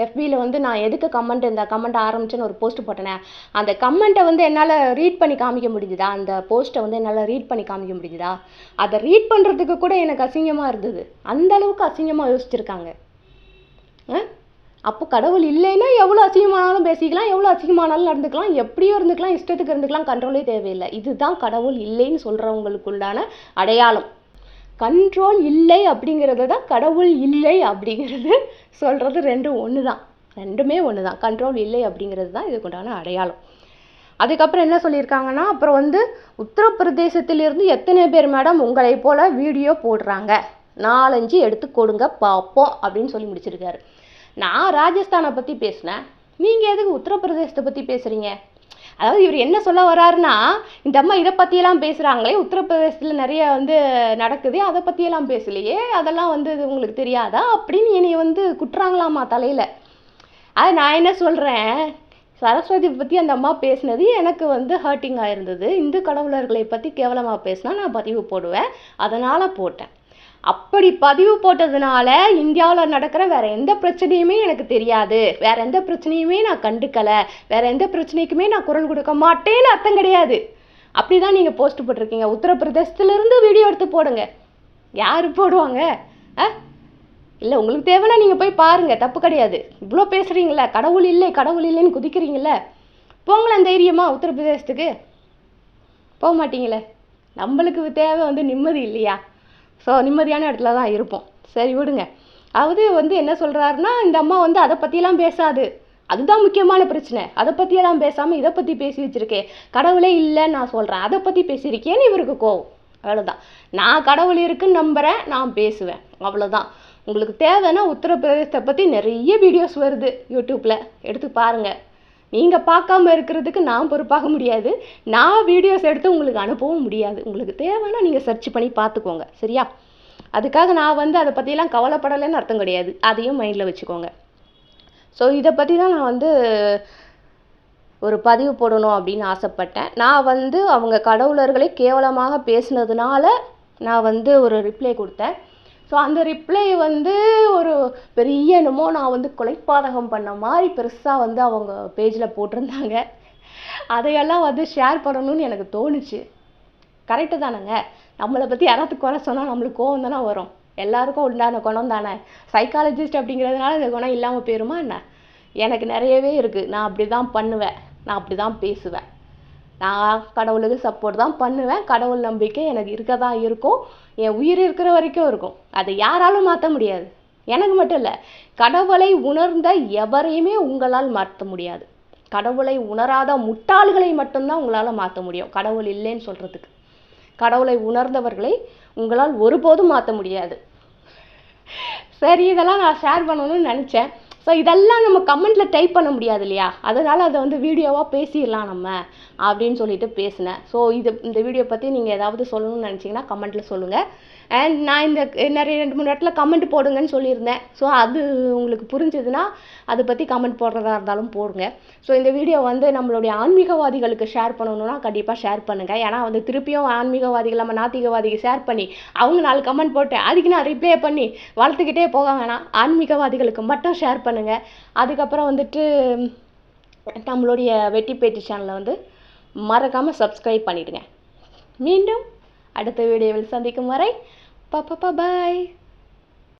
எஃபியில் வந்து நான் எதுக்கு இந்த கமெண்ட் ஆரம்பிச்சேன்னு ஒரு போஸ்ட் போட்டேனே, அந்த கமெண்ட்டை வந்து என்னால் ரீட் பண்ணி காமிக்க முடிஞ்சுதா? அந்த போஸ்ட்டை வந்து என்னால் ரீட் பண்ணி காமிக்க முடிஞ்சுதா? அதை ரீட் பண்ணுறதுக்கு கூட எனக்கு அசிங்கமாக இருந்தது. அந்த அளவுக்கு அசிங்கமாக யோசிச்சிருக்காங்க. அப்போ கடவுள் இல்லைன்னா எவ்வளோ அசிங்கமானாலும் பேசிக்கலாம், எவ்வளோ அசிங்கமானாலும் நடந்துக்கலாம், எப்படியோ இருந்துக்கலாம், இஷ்டத்துக்கு இருந்துக்கலாம், கண்ட்ரோலே தேவையில்லை. இதுதான் கடவுள் இல்லைன்னு சொல்கிறவங்களுக்குள்ளான அடையாளம். கண்ட்ரோல் இல்லை அப்படிங்கிறது தான் கடவுள் இல்லை அப்படிங்கிறது சொல்கிறது ரெண்டும் ஒன்று தான். ரெண்டுமே ஒன்று தான். கண்ட்ரோல் இல்லை அப்படிங்கிறது தான் இதுக்குண்டான அடையாளம். அதுக்கப்புறம் என்ன சொல்லியிருக்காங்கன்னா, அப்புறம் வந்து உத்தரப்பிரதேசத்திலிருந்து எத்தனை பேர் மேடம் உங்களை போல் வீடியோ போடுறாங்க, 4-5 எடுத்து கொடுங்க பார்ப்போம் அப்படின்னு சொல்லி முடிச்சிருக்காரு. நான் ராஜஸ்தானை பற்றி பேசினேன், நீங்கள் எதுக்கு உத்தரப்பிரதேசத்தை பற்றி பேசுகிறீங்க? அதாவது இவர் என்ன சொல்ல வர்றாருன்னா, இந்த அம்மா இதை பற்றியெல்லாம் பேசுகிறாங்களே, உத்தரப்பிரதேசத்தில் நிறைய வந்து நடக்குது, அதை பற்றியெல்லாம் பேசலையே, அதெல்லாம் வந்து உங்களுக்கு தெரியாதா அப்படின்னு என்னை வந்து குட்டுறாங்களாமா தலையில். அது நான் என்ன சொல்கிறேன், சரஸ்வதி பற்றி அந்த அம்மா பேசினது எனக்கு வந்து ஹர்ட்டிங்காக இருந்தது. இந்து கடவுளர்களை பற்றி கேவலமாக பேசினா நான் பதிவு போடுவேன், அதனால் போட்டேன். அப்படி பதிவு போட்டதுனால இந்தியாவில் நடக்கிற வேற எந்த பிரச்சனையுமே எனக்கு தெரியாது, வேற எந்த பிரச்சனையுமே நான் கண்டுக்கலை, வேற எந்த பிரச்சனைக்குமே நான் குரல் கொடுக்க மாட்டேன்னு அர்த்தம் கிடையாது. அப்படிதான் நீங்கள் போஸ்ட் போட்டிருக்கீங்க. உத்தரப்பிரதேசத்துலேருந்து வீடியோ எடுத்து போடுங்க. யார் போடுவாங்க? இல்லை, உங்களுக்கு தேவைன்னா நீங்கள் போய் பாருங்கள், தப்பு கிடையாது. இவ்வளோ பேசுகிறீங்களே, கடவுள் இல்லை கடவுள் இல்லைன்னு குதிக்கிறீங்களே, போங்களேன் தைரியமா உத்தரப்பிரதேசத்துக்கு. போக மாட்டீங்களே. நம்மளுக்கு தேவை வந்து நிம்மதி இல்லையா? ஸோ நிம்மதியான இடத்துல தான் இருப்போம். சரி விடுங்க. அதாவது வந்து என்ன சொல்கிறாருன்னா, இந்த அம்மா வந்து அதை பற்றியெல்லாம் பேசாது, அதுதான் முக்கியமான பிரச்சனை, அதை பற்றியெல்லாம் பேசாமல் இதை பற்றி பேசி வச்சுருக்கேன். கடவுளே இல்லைன்னு நான் சொல்கிறேன், அதை பற்றி பேசியிருக்கேன்னு இவருக்கு கோவம். அவ்வளோதான். நான் கடவுள் இருக்குன்னு நம்புகிறேன், நான் பேசுவேன், அவ்வளோதான். உங்களுக்கு தேவைன்னா உத்தரப்பிரதேசத்தை பற்றி நிறைய வீடியோஸ் வருது யூடியூப்பில், எடுத்து பாருங்கள். நீங்கள் பார்க்காம இருக்கிறதுக்கு நான் பொறுப்பாக முடியாது, நான் வீடியோஸ் எடுத்து உங்களுக்கு அனுப்பவும் முடியாது. உங்களுக்கு தேவைன்னா நீங்கள் சர்ச் பண்ணி பார்த்துக்கோங்க, சரியா? அதுக்காக நான் வந்து அதை பற்றியெல்லாம் கவலைப்படலைன்னு அர்த்தம் கிடையாது, அதையும் மைண்டில் வச்சுக்கோங்க. ஸோ இதை பற்றி தான் நான் வந்து ஒரு பதிவு போடணும் அப்படின்னு ஆசைப்பட்டேன். நான் வந்து அவங்க கடவுளர்களை கேவலமாக பேசினதுனால நான் வந்து ஒரு ரிப்ளை கொடுத்தேன். ஸோ அந்த ரிப்ளை வந்து ஒரு பெரிய என்னமோ நான் வந்து கொலைப்பாதகம் பண்ண மாதிரி பெருசாக வந்து அவங்க பேஜில் போட்டிருந்தாங்க. அதையெல்லாம் வந்து ஷேர் பண்ணணும்னு எனக்கு தோணுச்சு. கரெக்டு தானேங்க? நம்மளை பற்றி யாராவது குறை சொன்னால் நம்மளுக்கு கோவம் தானே வரும். எல்லாருக்கும் உண்டான குணம் தானே. சைக்காலஜிஸ்ட் அப்படிங்கிறதுனால இந்த குணம் இல்லாமல் போயிருமா என்ன? எனக்கு நிறையவே இருக்குது. நான் அப்படி தான் பண்ணுவேன், நான் அப்படி தான் பேசுவேன், நான் கடவுளுக்கு சப்போர்ட் தான் பண்ணுவேன். கடவுள் நம்பிக்கை எனக்கு இருக்க தான் இருக்கும், என் உயிர் இருக்கிற வரைக்கும் இருக்கும். அதை யாராலும் மாற்ற முடியாது. எனக்கு மட்டும் இல்லை, கடவுளை உணர்ந்த எவரையுமே உங்களால் மாற்ற முடியாது. கடவுளை உணராத முட்டாள்களை மட்டும்தான் உங்களால் மாற்ற முடியும் கடவுள் இல்லைன்னு சொல்கிறதுக்கு. கடவுளை உணர்ந்தவர்களை உங்களால் ஒருபோதும் மாற்ற முடியாது. சரி, இதெல்லாம் நான் ஷேர் பண்ணணும்னு நினச்சேன். ஸோ இதெல்லாம் நம்ம கமெண்ட்டில் டைப் பண்ண முடியாது இல்லையா, அதனால் அதை வந்து வீடியோவாக பேசிடலாம் நம்ம அப்படின்னு சொல்லிட்டு பேசினேன். ஸோ இந்த வீடியோ பற்றி நீங்கள் ஏதாவது சொல்லணும்னு நினச்சிங்கன்னா கமெண்ட்டில் சொல்லுங்கள். அண்ட் நான் இந்த நிறைய 2-3 இடத்துல கமெண்ட் போடுங்கன்னு சொல்லியிருந்தேன். ஸோ அது உங்களுக்கு புரிஞ்சுதுன்னா அதை பற்றி கமெண்ட் போடுறதா இருந்தாலும் போடுங்க. ஸோ இந்த வீடியோ வந்து நம்மளுடைய ஆன்மீகவாதிகளுக்கு ஷேர் பண்ணணும்னா கண்டிப்பாக ஷேர் பண்ணுங்கள். ஏன்னா வந்து திருப்பியும் ஆன்மீகவாதிகள் நம்ம நாத்திகவாதிக்கு ஷேர் பண்ணி அவங்க 4 கமெண்ட் போட்டு அதுக்கு நான் ரிப்ளை பண்ணி வளர்த்துக்கிட்டே போக வேணாம். ஆன்மீகவாதிகளுக்கு மட்டும் ஷேர் பண்ணுங்கள். அதுக்கப்புறம் வந்துட்டு நம்மளுடைய வெட்டி பேட்டி சேனலை வந்து மறக்காமல் சப்ஸ்கிரைப் பண்ணிவிடுங்க. மீண்டும் அடுத்த வீடியோவில் சந்திக்கும் வரை பாய்.